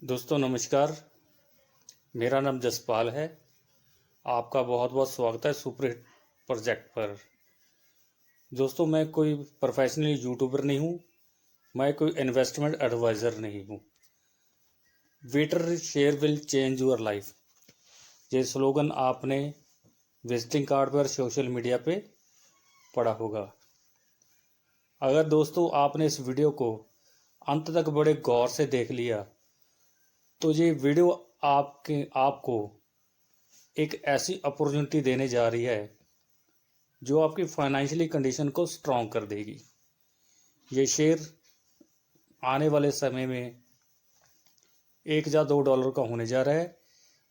दोस्तों नमस्कार। मेरा नाम जसपाल है। आपका बहुत बहुत स्वागत है सुपर हिट प्रोजेक्ट पर। दोस्तों मैं कोई प्रोफेशनल यूट्यूबर नहीं हूँ, मैं कोई इन्वेस्टमेंट एडवाइज़र नहीं हूँ। Waiter share will change your life, ये स्लोगन आपने विजिटिंग कार्ड पर सोशल मीडिया पे पढ़ा होगा। अगर दोस्तों आपने इस वीडियो को अंत तक बड़े गौर से देख लिया तो ये वीडियो आपको एक ऐसी अपॉर्चुनिटी देने जा रही है जो आपकी फाइनेंशियली कंडीशन को स्ट्रॉन्ग कर देगी। ये शेयर आने वाले समय में $1 या $2 का होने जा रहा है,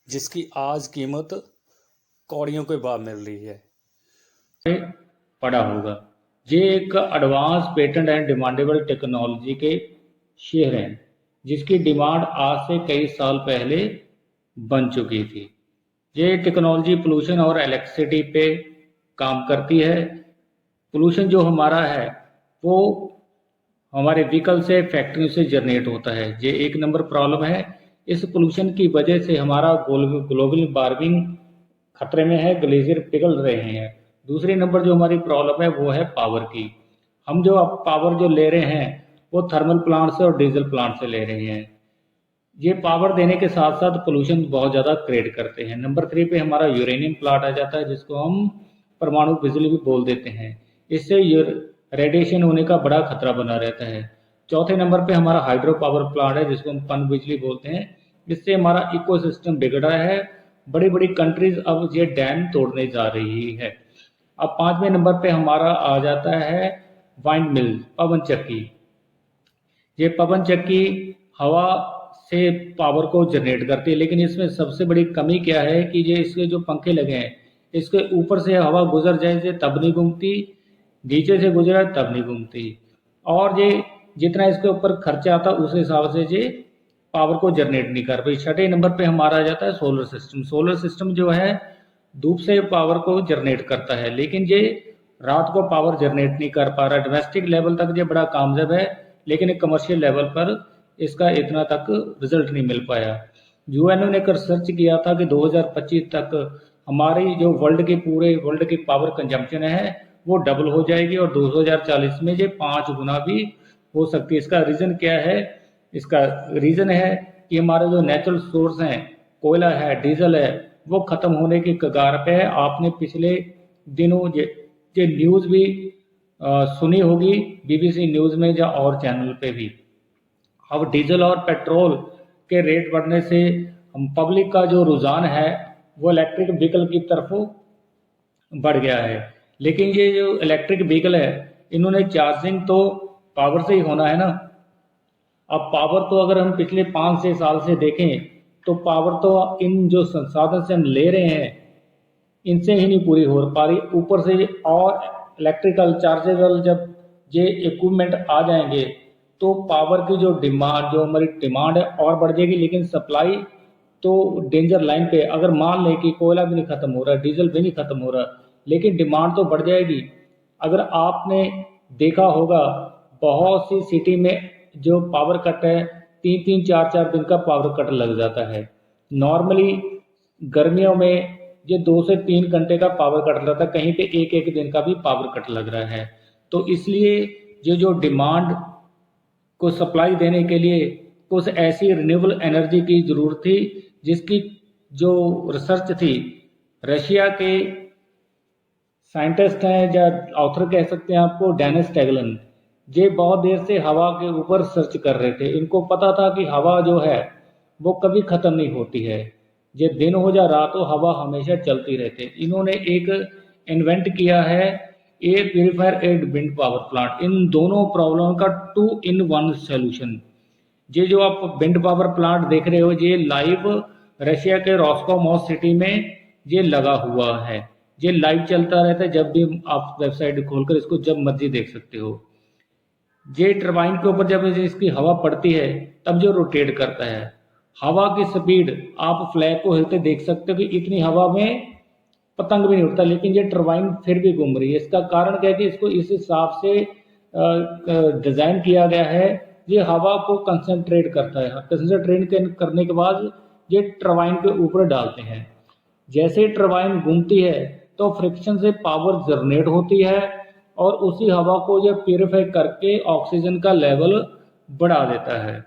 जिसकी आज कीमत कौड़ियों के भाव मिल रही है। पड़ा होगा। ये एक advance patent and demandable technology के शेयर हैं जिसकी डिमांड आज से कई साल पहले बन चुकी थी। ये टेक्नोलॉजी पोल्यूशन और इलेक्ट्रिसिटी पे काम करती है। पोल्यूशन जो हमारा है वो हमारे व्हीकल से, फैक्ट्रियों से जनरेट होता है। ये एक नंबर प्रॉब्लम है। इस पोल्यूशन की वजह से हमारा ग्लोबल वार्मिंग खतरे में है, ग्लेशियर पिघल रहे हैं। दूसरी नंबर जो हमारी प्रॉब्लम है वो है पावर की। हम जो अब पावर जो ले रहे हैं वो थर्मल प्लांट से और डीजल प्लांट से ले रहे हैं। ये पावर देने के साथ साथ पोल्यूशन बहुत ज़्यादा क्रिएट करते हैं। नंबर 3 पे हमारा यूरेनियम प्लांट आ जाता है जिसको हम परमाणु बिजली भी बोल देते हैं। इससे रेडिएशन होने का बड़ा खतरा बना रहता है। चौथे नंबर पे हमारा हाइड्रो पावर प्लांट है जिसको हम पन बिजली बोलते हैं। इससे हमारा इकोसिस्टम बिगड़ा है। बड़ी बड़ी कंट्रीज अब ये डैम तोड़ने जा रही है। अब 5वें नंबर पे हमारा आ जाता है वाइंड मिल, पवन चक्की। ये पवन चक्की हवा से पावर को जनरेट करती है, लेकिन इसमें सबसे बड़ी कमी क्या है कि ये इसके जो पंखे लगे हैं इसके ऊपर से हवा गुजर जाए से तब नहीं घूमती, नीचे से गुजरा तब नहीं घूमती। और ये जितना इसके ऊपर खर्चा आता उस हिसाब से ये पावर को जनरेट नहीं कर पाई। छठे नंबर पे हमारा आ जाता है सोलर सिस्टम। सोलर सिस्टम जो है धूप से पावर को जनरेट करता है, लेकिन ये रात को पावर जनरेट नहीं कर पा रहा। डोमेस्टिक लेवल तक ये बड़ा कामयाब है, लेकिन एक कमर्शियल लेवल पर इसका इतना तक रिजल्ट नहीं मिल पाया। यूएनओ ने एक रिसर्च किया था कि 2025 तक हमारी जो पूरे वर्ल्ड की पावर कंजम्पशन है वो डबल हो जाएगी और 2040 में ये 5 गुना भी हो सकती है। इसका रीज़न क्या है? इसका रीज़न है कि हमारे जो नेचुरल सोर्स हैं, कोयला है, डीजल है, वो ख़त्म होने की कगार पे है। आपने पिछले दिनों ये न्यूज़ भी सुनी होगी बीबीसी न्यूज़ में या और चैनल पे भी। अब डीजल और पेट्रोल के रेट बढ़ने से हम पब्लिक का जो रुझान है वो इलेक्ट्रिक व्हीकल की तरफ बढ़ गया है। लेकिन ये जो इलेक्ट्रिक व्हीकल है इन्होंने चार्जिंग तो पावर से ही होना है ना। अब पावर तो अगर हम पिछले 5-6 साल से देखें तो पावर तो इन जो संसाधन से हम ले रहे हैं इनसे ही नहीं पूरी हो पा रही। ऊपर से और इलेक्ट्रिकल चार्जेबल जब ये इक्विपमेंट आ जाएंगे तो पावर की जो हमारी डिमांड है और बढ़ जाएगी, लेकिन सप्लाई तो डेंजर लाइन पे। अगर मान लें कि कोयला भी नहीं खत्म हो रहा, डीजल भी नहीं खत्म हो रहा, लेकिन डिमांड तो बढ़ जाएगी। अगर आपने देखा होगा बहुत सी सिटी में जो पावर कट है 3-3, 4-4 दिन का पावर कट लग जाता है। नॉर्मली गर्मियों में ये 2 से 3 घंटे का पावर कट रहता है, कहीं पे 1-1 दिन का भी पावर कट लग रहा है। तो इसलिए ये जो डिमांड को सप्लाई देने के लिए कुछ ऐसी रिन्यूएबल एनर्जी की ज़रूरत थी जिसकी जो रिसर्च थी रशिया के साइंटिस्ट हैं या ऑथर कह सकते हैं आपको, डेनिस टैगलन। ये बहुत देर से हवा के ऊपर सर्च कर रहे थे। इनको पता था कि हवा जो है वो कभी ख़त्म नहीं होती है, ये दिन हो या रात हो हवा हमेशा चलती रहती है। इन्होंने एक इन्वेंट किया है air purifier and wind power plant. इन दोनों प्रॉब्लम का 2-in-1 सोल्यूशन। ये जो आप विंड पावर प्लांट देख रहे हो ये लाइव रशिया के रॉस्कोमोस सिटी में ये लगा हुआ है। ये लाइव चलता रहता है, जब भी आप वेबसाइट खोलकर इसको जब मर्जी देख सकते हो। ये टरबाइन के ऊपर जब इसकी हवा पड़ती है तब जो रोटेट करता है। हवा की स्पीड आप फ्लैग को हिलते देख सकते हो कि इतनी हवा में पतंग भी नहीं उड़ता, लेकिन ये टरबाइन फिर भी घूम रही है। इसका कारण क्या है कि इसको इस हिसाब से डिज़ाइन किया गया है ये हवा को कंसंट्रेट करता है। कंसंट्रेट करने के बाद ये टरबाइन के ऊपर डालते हैं। जैसे टरबाइन घूमती है तो फ्रिक्शन से पावर जनरेट होती है और उसी हवा को ये प्यूरिफाई करके ऑक्सीजन का लेवल बढ़ा देता है।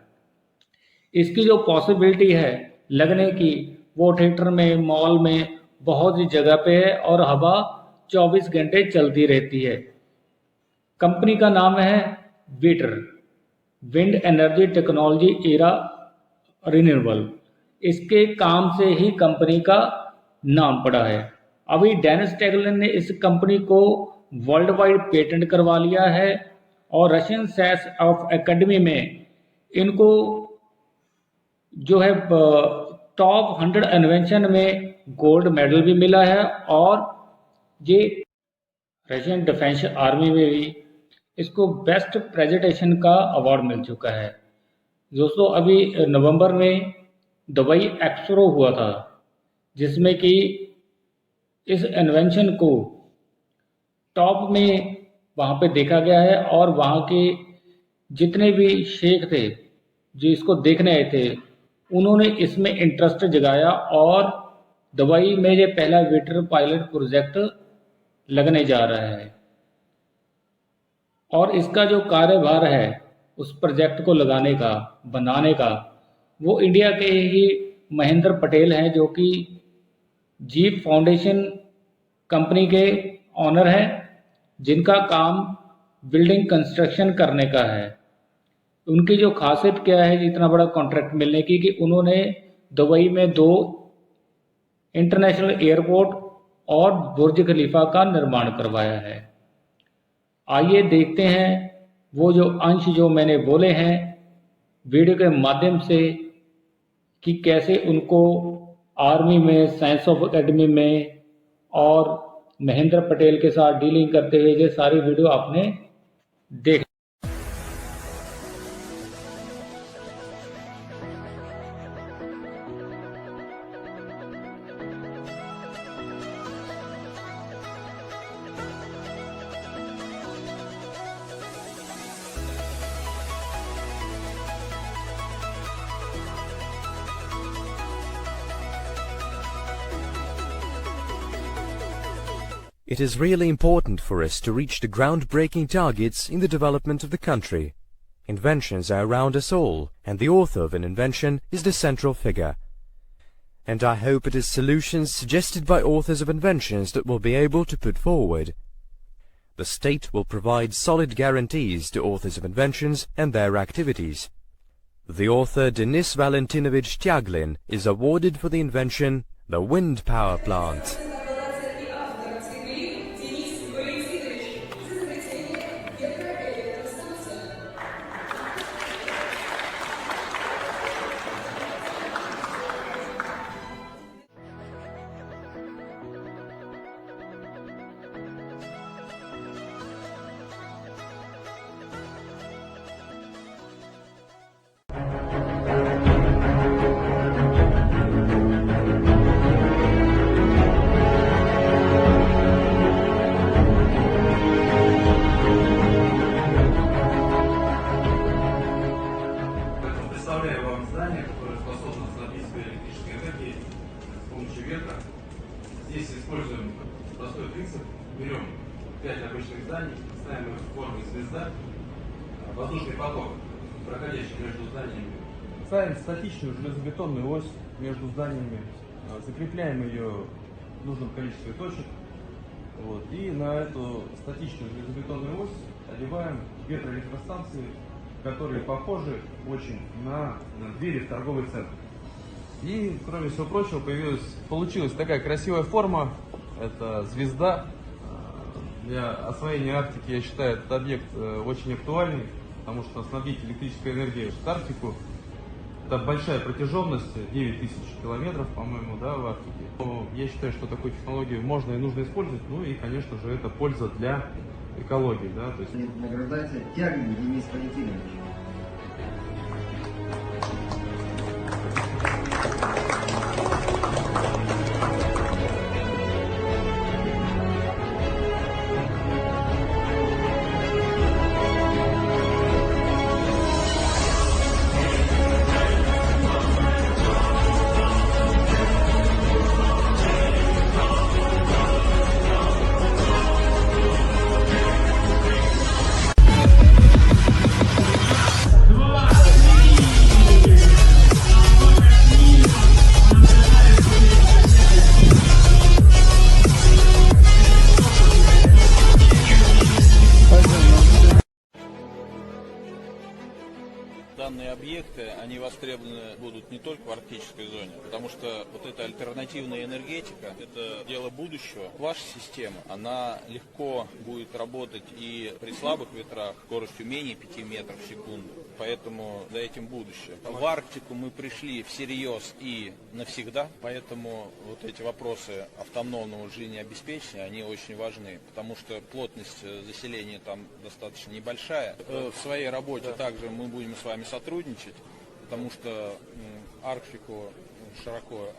इसकी जो पॉसिबिलिटी है लगने की वो थिएटर में, मॉल में बहुत सी जगह पे है और हवा 24 घंटे चलती रहती है। कंपनी का नाम है Weter, wind energy technology era renewable. इसके काम से ही कंपनी का नाम पड़ा है। अभी डेनिस टैगलिन ने इस कंपनी को वर्ल्ड वाइड पेटेंट करवा लिया है और रशियन साइंस ऑफ एकेडमी में इनको जो है टॉप 100 इन्वेंशन में गोल्ड मेडल भी मिला है और ये रशियन डिफेंस आर्मी में भी इसको बेस्ट प्रेजेंटेशन का अवार्ड मिल चुका है। दोस्तों अभी नवंबर में दुबई एक्सपो हुआ था जिसमें कि इस इन्वेंशन को टॉप में वहाँ पे देखा गया है और वहाँ के जितने भी शेख थे जो इसको देखने आए थे उन्होंने इसमें इंटरेस्ट जगाया और दुबई में ये पहला वीटर पायलट प्रोजेक्ट लगने जा रहा है और इसका जो कार्यभार है उस प्रोजेक्ट को लगाने का, बनाने का, वो इंडिया के ही महेंद्र पटेल हैं जो कि जीप फाउंडेशन कंपनी के ऑनर हैं जिनका काम बिल्डिंग कंस्ट्रक्शन करने का है। उनकी जो खासियत क्या है इतना बड़ा कॉन्ट्रैक्ट मिलने की कि उन्होंने दुबई में 2 इंटरनेशनल एयरपोर्ट और बुर्ज खलीफा का निर्माण करवाया है। आइए देखते हैं वो जो अंश जो मैंने बोले हैं वीडियो के माध्यम से कि कैसे उनको आर्मी में, साइंस ऑफ एकेडमी में और महेंद्र पटेल के साथ डीलिंग करते हुए ये सारी वीडियो आपने देख। It is really important for us to reach the groundbreaking targets in the development of the country. Inventions are around us all, and the author of an invention is the central figure. And I hope it is solutions suggested by authors of inventions that will be able to put forward. The state will provide solid guarantees to authors of inventions and their activities. The author Denis Valentinovich Tyaglin is awarded for the invention, the wind power plant. Представляю вам здание, которое способно снабдить себя электрической энергией с помощью ветра. Здесь используем простой принцип. Берем 5 обычных зданий, ставим их в форме звезда, воздушный поток, проходящий между зданиями. Ставим статичную железобетонную ось между зданиями, закрепляем ее в нужном количестве точек. Вот, и на эту статичную железобетонную ось одеваем ветроэлектростанции, которые похожи очень на двери в торговый центр. И, кроме всего прочего, получилась такая красивая форма. Это звезда. Для освоения Арктики, я считаю, этот объект очень актуальный, потому что снабдить электрической энергией в Арктику — это большая протяженность, 9000 километров, по-моему, да, в Арктике. Но я считаю, что такую технологию можно и нужно использовать, ну и, конечно же, это польза для экологии, да, то есть... Награждается Тяглин Денис Валентинович. проекты, они востребованы будут не только в арктической зоне, потому что вот эта альтернативная энергетика, это дело будущего. Ваша система, она легко будет работать и при слабых ветрах скоростью менее 5 метров в секунду, поэтому за этим будущее. В Арктику мы пришли всерьез и навсегда, поэтому вот эти вопросы автономного жизнеобеспечения, они очень важны, потому что плотность заселения там достаточно небольшая. В своей работе также мы будем с вами сотрудничать, потому что Арктику широко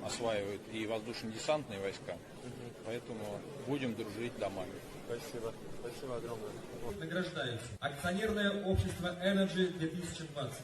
осваивают и воздушно-десантные войска, поэтому будем дружить домами. Спасибо. Спасибо огромное. Награждается акционерное общество Energy 2020.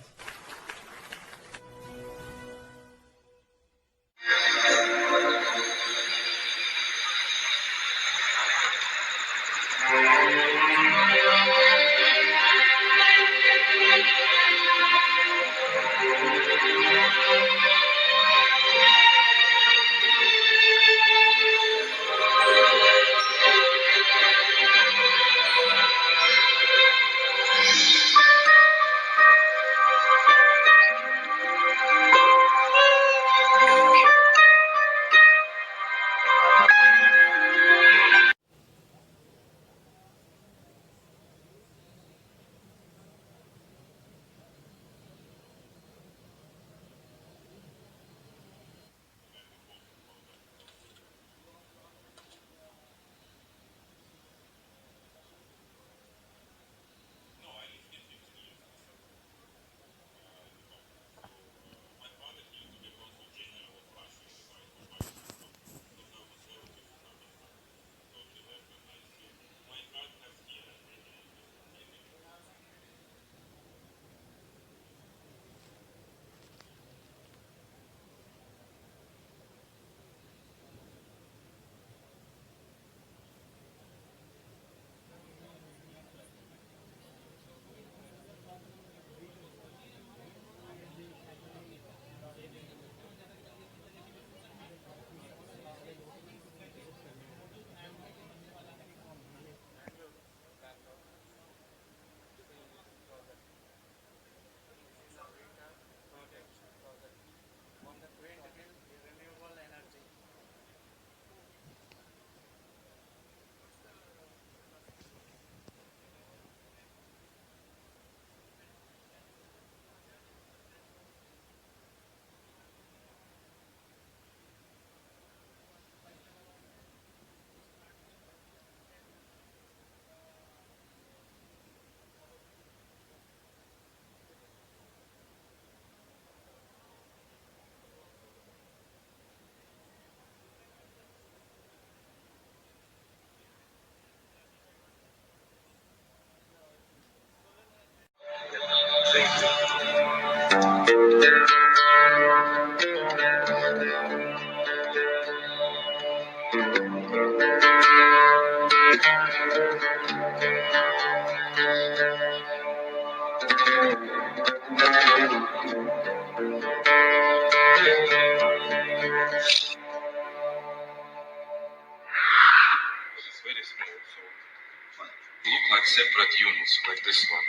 Look like separate units, like this one.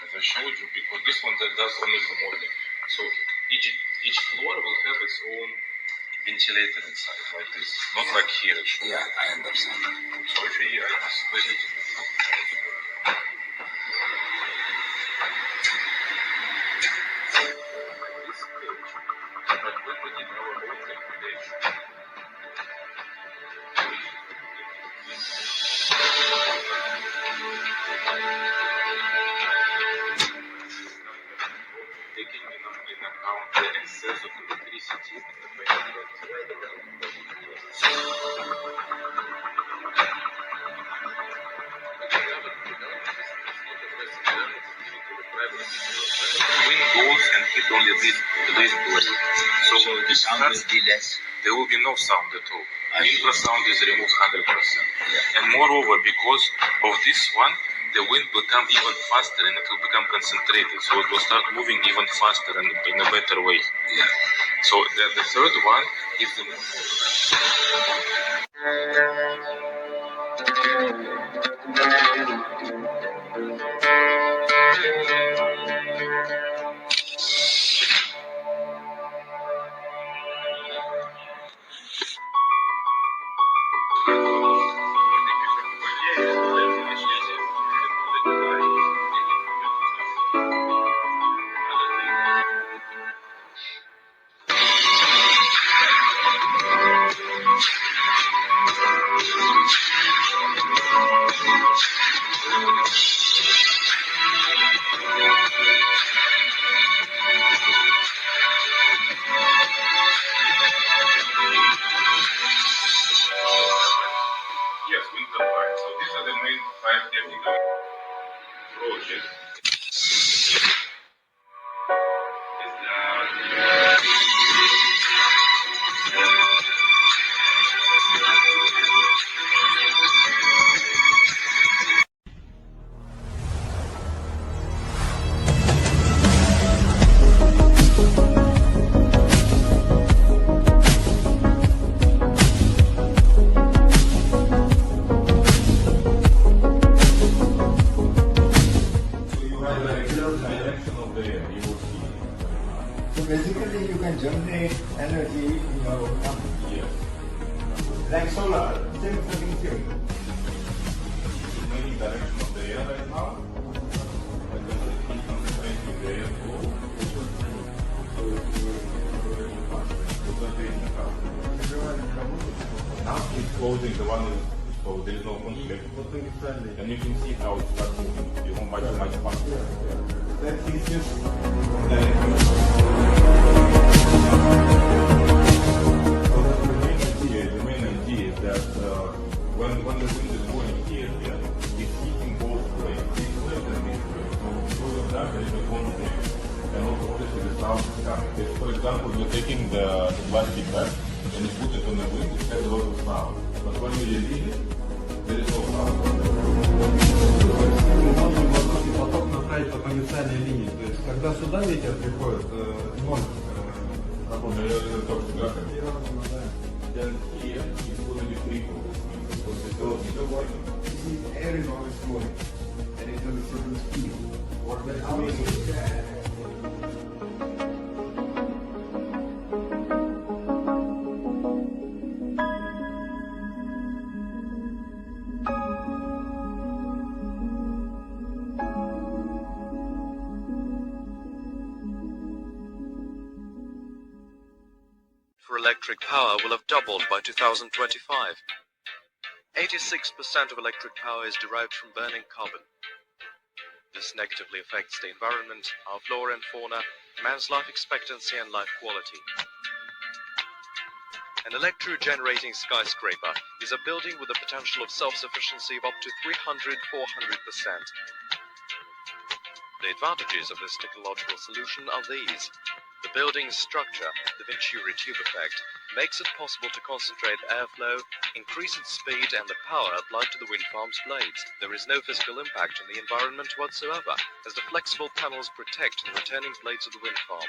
As I showed you, because this one that does only the modeling. So each floor will have its own ventilator inside, like this. Not like here. Yeah, I understand. So if you hear, it's very easy. This page, but we put in our own calculation. Taking in account the excess of electricity. Wind goes and hit only this blade. So the sound will be less. There will be no sound at all. Infrasound is removed 100%. And moreover, because of this one, the wind will come even faster and it will become concentrated. So it will start moving even faster and in a better way. Yeah. So the third one is the most. So basically you can generate energy in your company. Yes. Like solar, same thing. Many direction of the air right now. And then the heat concentrating the air flow. So now it's closing the one, so there is no conflict. And you can see how it starts moving. You don't much faster. That is just The main idea is that when the wind is blowing here, it's heating both ways, this way and this way. So because of that, there is a conflict. And also obviously the sound is coming. If, for example, you're taking the plastic bag and you put it on the wind, it has a lot of sound. But when you release it, there is no sound. Поток направить по кондиционной линии. То есть, когда сюда ветер приходит, ноль работает. Then here it's going to be free flow. Because the door is working. this is air is always flowing, and it will produce heat. What will for electric power will have doubled by 2025. 86% of electric power is derived from burning carbon. This negatively affects the environment, our flora and fauna, man's life expectancy and life quality. An electro-generating skyscraper is a building with the potential of self-sufficiency of up to 300-400%. The advantages of this technological solution are these. The building's structure, the Venturi tube effect, makes it possible to concentrate airflow, increase its speed and the power applied to the wind farm's blades. There is no physical impact on the environment whatsoever, as the flexible panels protect the returning blades of the wind farm.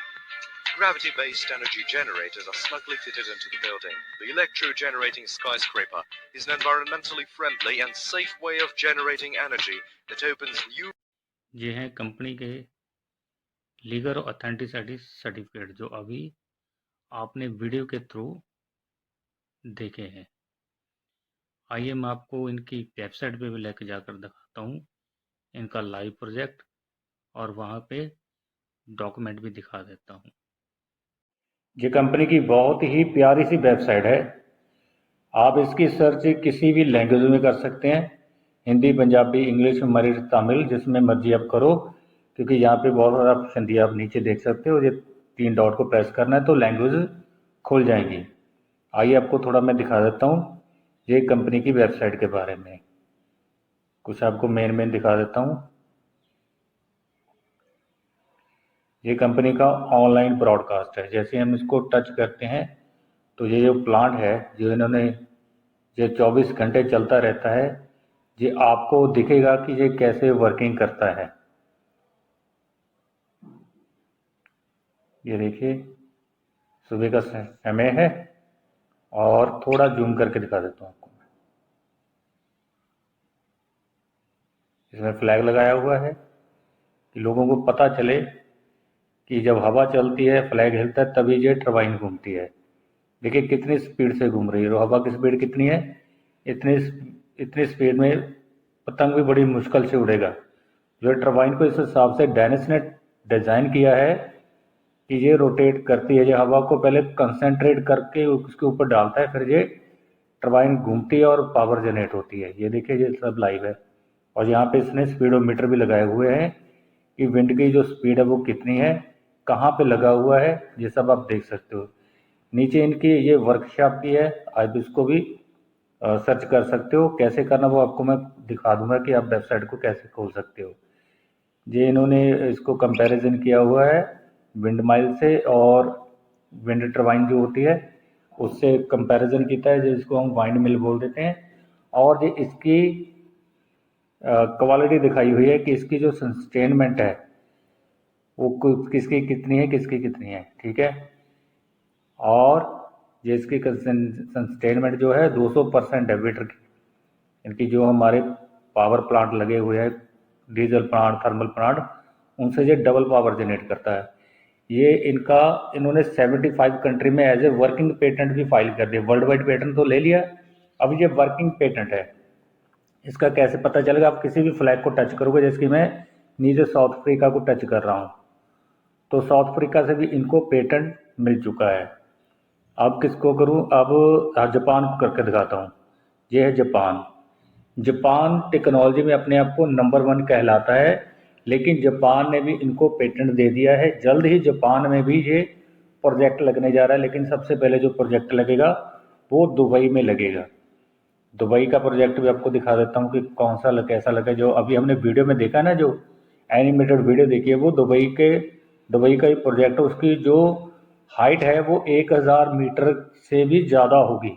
Gravity-based energy generators are snugly fitted into the building. The electro-generating skyscraper is an environmentally friendly and safe way of generating energy that opens new... ये हैं company के legal authenticity certificate जो अभी आपने video के through देखे हैं। आइए मैं आपको इनकी वेबसाइट पे भी लेकर जाकर दिखाता हूँ इनका लाइव प्रोजेक्ट और वहाँ पे डॉक्यूमेंट भी दिखा देता हूँ। ये कंपनी की बहुत ही प्यारी सी वेबसाइट है। आप इसकी सर्च किसी भी लैंग्वेज में कर सकते हैं, हिंदी, पंजाबी, इंग्लिश, मराठी, तमिल, जिसमें मर्जी आप करो, क्योंकि यहाँ पे बहुत सारा ऑप्शन दिया, आप नीचे देख सकते हो। ये 3 डॉट को प्रेस करना है तो लैंग्वेज खुल जाएंगी। आइए आपको थोड़ा मैं दिखा देता हूँ ये कंपनी की वेबसाइट के बारे में, कुछ आपको मेन दिखा देता हूँ। ये कंपनी का ऑनलाइन ब्रॉडकास्ट है। जैसे हम इसको टच करते हैं तो ये जो प्लांट है जो इन्होंने ये 24 घंटे चलता रहता है, ये आपको दिखेगा कि ये कैसे वर्किंग करता है। ये देखिए सुबह का समय है और थोड़ा जूम करके दिखा देता हूँ आपको। इसमें फ्लैग लगाया हुआ है कि लोगों को पता चले कि जब हवा चलती है, फ्लैग हिलता है, तभी ये टरबाइन घूमती है। देखिए कितनी स्पीड से घूम रही है, और हवा की स्पीड कितनी है, इतनी स्पीड में पतंग भी बड़ी मुश्किल से उड़ेगा। जो टरबाइन को इस हिसाब से डेनिस ने डिज़ाइन किया है कि ये रोटेट करती है, ये हवा को पहले कंसंट्रेट करके उसके ऊपर डालता है, फिर ये टरबाइन घूमती है और पावर जनरेट होती है। ये देखिए ये सब लाइव है, और यहाँ पे इसने स्पीडोमीटर भी लगाए हुए हैं कि विंड की जो स्पीड है वो कितनी है, कहाँ पे लगा हुआ है, ये सब आप देख सकते हो। नीचे इनकी ये वर्कशॉप भी है, आप इसको भी सर्च कर सकते हो। कैसे करना वो आपको मैं दिखा दूंगा कि आप वेबसाइट को कैसे खोल सकते हो। ये इन्होंने इसको कंपैरिजन किया हुआ है विंड माइल से, और विंड टरबाइन जो होती है उससे कंपैरिजन किया है, जिसको हम वाइंड मिल बोल देते हैं। और ये इसकी क्वालिटी दिखाई हुई है कि इसकी जो सस्टेनमेंट है वो किसकी कितनी है, किसकी कितनी है, ठीक है। और ये इसकी सस्टेनमेंट जो है 200% है वीटर की। इनकी जो हमारे पावर प्लांट लगे हुए हैं, डीजल प्लांट, थर्मल प्लांट, उनसे ये डबल पावर जनरेट करता है। ये इन्होंने 75 कंट्री में एज ए वर्किंग पेटेंट भी फाइल कर दिया। वर्ल्ड वाइड पेटेंट तो ले लिया, अब ये वर्किंग पेटेंट है। इसका कैसे पता चलेगा? आप किसी भी फ्लैग को टच करोगे, जैसे कि मैं नीचे साउथ अफ्रीका को टच कर रहा हूँ, तो साउथ अफ्रीका से भी इनको पेटेंट मिल चुका है। अब किसको करूँ? अब जापान को करके दिखाता हूँ। ये है जापान। जापान टेक्नोलॉजी में अपने आप को नंबर 1 कहलाता है, लेकिन जापान ने भी इनको पेटेंट दे दिया है। जल्द ही जापान में भी ये प्रोजेक्ट लगने जा रहा है, लेकिन सबसे पहले जो प्रोजेक्ट लगेगा वो दुबई में लगेगा। दुबई का प्रोजेक्ट भी आपको दिखा देता हूँ कि कौन सा कैसा लगा। जो अभी हमने वीडियो में देखा ना, जो एनिमेटेड वीडियो देखी है, वो दुबई का ही प्रोजेक्ट है। उसकी जो हाइट है वो 1000 मीटर से भी ज़्यादा होगी,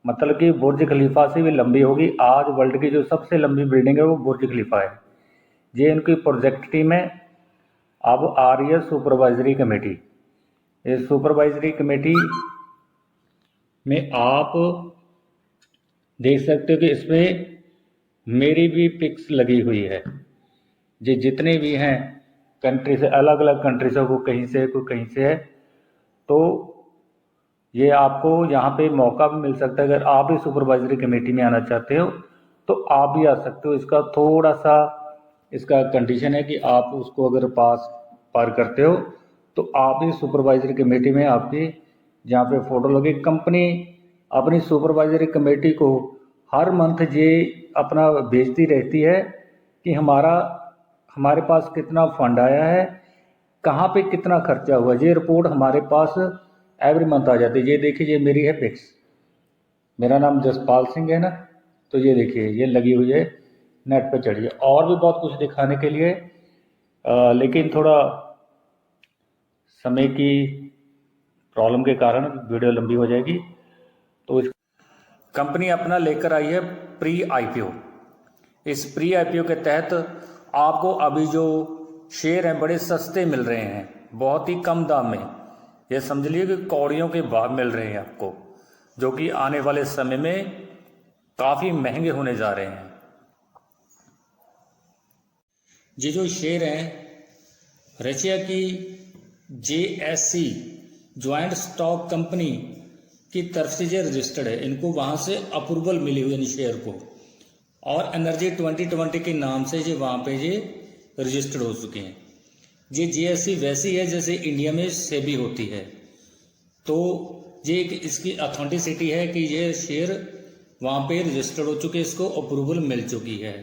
मतलब कि बुर्ज खलीफा से भी लंबी होगी। आज वर्ल्ड की जो सबसे लंबी बिल्डिंग है वो बुर्ज खलीफा है। ये इनकी प्रोजेक्ट टीम है। अब आ रही है सुपरवाइजरी कमेटी। इस सुपरवाइजरी कमेटी में आप देख सकते हो कि इसमें मेरी भी पिक्स लगी हुई है। ये जितने भी हैं कंट्री से, अलग अलग कंट्री से, कोई कहीं से कोई कहीं से है, तो ये आपको यहाँ पे मौका भी मिल सकता है। अगर आप भी सुपरवाइजरी कमेटी में आना चाहते हो तो आप भी आ सकते हो। इसका थोड़ा सा इसका कंडीशन है कि आप उसको अगर पार करते हो तो आप ही सुपरवाइजरी कमेटी में आपकी जहाँ पे फ़ोटो लगे। कंपनी अपनी सुपरवाइजरी कमेटी को हर मंथ ये अपना भेजती रहती है कि हमारे पास कितना फंड आया है, कहाँ पे कितना खर्चा हुआ। ये रिपोर्ट हमारे पास एवरी मंथ आ जाती है। ये देखिए, ये मेरी है पिक्स। मेरा नाम जसपाल सिंह है ना, तो ये देखिए ये लगी हुई है। नेट पे चढ़िए, और भी बहुत कुछ दिखाने के लिए, लेकिन थोड़ा समय की प्रॉब्लम के कारण वीडियो लंबी हो जाएगी। तो इस कंपनी अपना लेकर आई है प्री आईपीओ। इस प्री आईपीओ के तहत आपको अभी जो शेयर हैं बड़े सस्ते मिल रहे हैं, बहुत ही कम दाम में। ये समझ लीजिए कि कौड़ियों के भाव मिल रहे हैं आपको, जो कि आने वाले समय में काफ़ी महंगे होने जा रहे हैं। ये जो शेयर हैं रशिया की JSC ज्वाइंट स्टॉक कंपनी की तरफ से ये रजिस्टर्ड है। इनको वहाँ से अप्रूवल मिली हुई इन शेयर को, और एनर्जी 2020 के नाम से ये वहाँ पे ये रजिस्टर्ड हो चुके हैं। ये JSC वैसी है जैसे इंडिया में सेबी होती है, तो ये इसकी अथेंटिसिटी है कि ये शेयर वहाँ पे रजिस्टर्ड हो चुके, इसको अप्रूवल मिल चुकी है।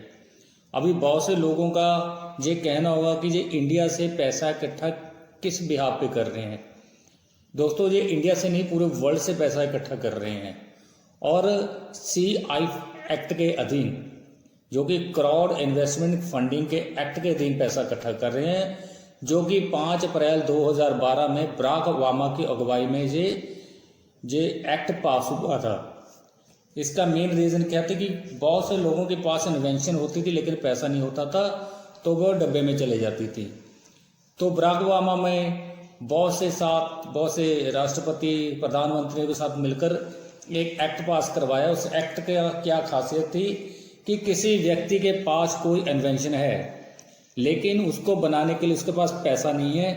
अभी बहुत से लोगों का ये कहना होगा कि ये इंडिया से पैसा इकट्ठा किस बिहाफ पे कर रहे हैं। दोस्तों, ये इंडिया से नहीं, पूरे वर्ल्ड से पैसा इकट्ठा कर रहे हैं, और CI एक्ट के अधीन, जो कि क्राउड इन्वेस्टमेंट फंडिंग के एक्ट के अधीन पैसा इकट्ठा कर रहे हैं, जो कि 5 अप्रैल 2012 में बराक ओबामा की अगुवाई में ये एक्ट पास हुआ था। इसका मेन रीज़न क्या था कि बहुत से लोगों के पास इन्वेंशन होती थी लेकिन पैसा नहीं होता था, तो वो डब्बे में चले जाती थी। तो बराक ओबामा में बहुत से राष्ट्रपति प्रधानमंत्रियों के साथ मिलकर एक एक्ट पास करवाया। उस एक्ट का क्या खासियत थी कि किसी व्यक्ति के पास कोई इन्वेंशन है लेकिन उसको बनाने के लिए उसके पास पैसा नहीं है,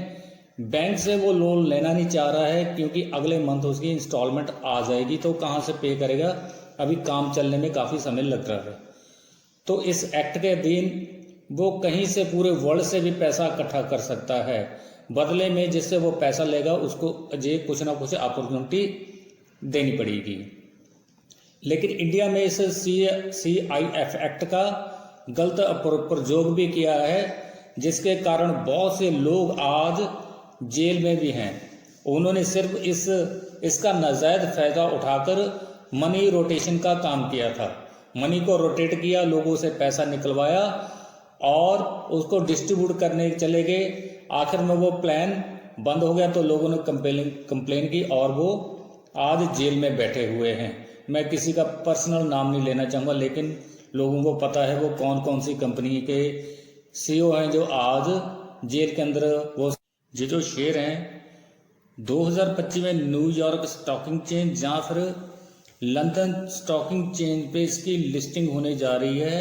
बैंक से वो लोन लेना नहीं चाह रहा है क्योंकि अगले मंथ उसकी इंस्टॉलमेंट आ जाएगी, तो कहाँ से पे करेगा, अभी काम चलने में काफ़ी समय लग रहा है। तो इस एक्ट के अधीन वो कहीं से पूरे वर्ल्ड से भी पैसा इकट्ठा कर सकता है, बदले में जिससे वो पैसा लेगा उसको ये कुछ ना कुछ अपॉर्चुनिटी देनी पड़ेगी। लेकिन इंडिया में इस CIF एक्ट का गलत प्रयोग भी किया है, जिसके कारण बहुत से लोग आज जेल में भी हैं। उन्होंने सिर्फ इसका नाजायज़ फ़ायदा उठाकर मनी रोटेशन का काम किया था। मनी को रोटेट किया, लोगों से पैसा निकलवाया और उसको डिस्ट्रीब्यूट करने चले गए। आखिर में वो प्लान बंद हो गया, तो लोगों ने कंप्लेन की और वो आज जेल में बैठे हुए हैं। मैं किसी का पर्सनल नाम नहीं लेना चाहूँगा, लेकिन लोगों को पता है वो कौन कौन सी कंपनी के CEO हैं जो आज जेल के अंदर। वो ये जो शेयर हैं 2025 में न्यूयॉर्क स्टॉकिंग चेंज या फिर लंदन स्टॉकिंग चेंज पे इसकी लिस्टिंग होने जा रही है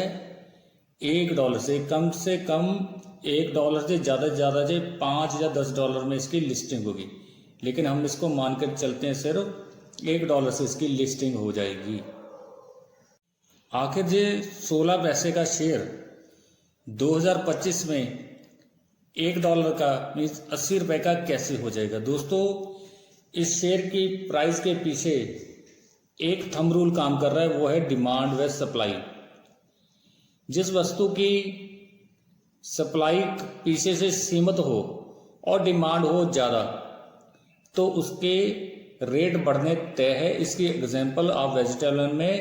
$1 से कम $1 से ज़्यादा से $5 या $10 में इसकी लिस्टिंग होगी, लेकिन हम इसको मान कर चलते हैं सिर्फ $1 से इसकी लिस्टिंग हो जाएगी। आखिर ये 16 पैसे का शेयर 2025 में $1 का मीन्स 80 रुपये का कैसे हो जाएगा। दोस्तों, इस शेयर की प्राइस के पीछे एक थंब रूल काम कर रहा है, वो है डिमांड व सप्लाई। जिस वस्तु की सप्लाई पीछे से सीमित हो और डिमांड हो ज़्यादा तो उसके रेट बढ़ने तय है। इसकी एग्जांपल आप वेजिटेबल में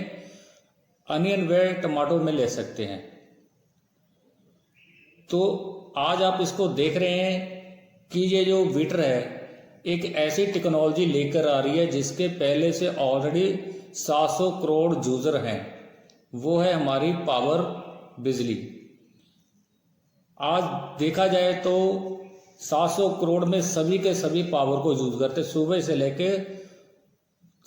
अनियन व टमाटो में ले सकते हैं। तो आज आप इसको देख रहे हैं कि ये जो वीटर है एक ऐसी टेक्नोलॉजी लेकर आ रही है जिसके पहले से ऑलरेडी 700 करोड़ यूज़र हैं। वो है हमारी पावर बिजली। आज देखा जाए तो 700 करोड़ में सभी के सभी पावर को यूज़ करते, सुबह से लेके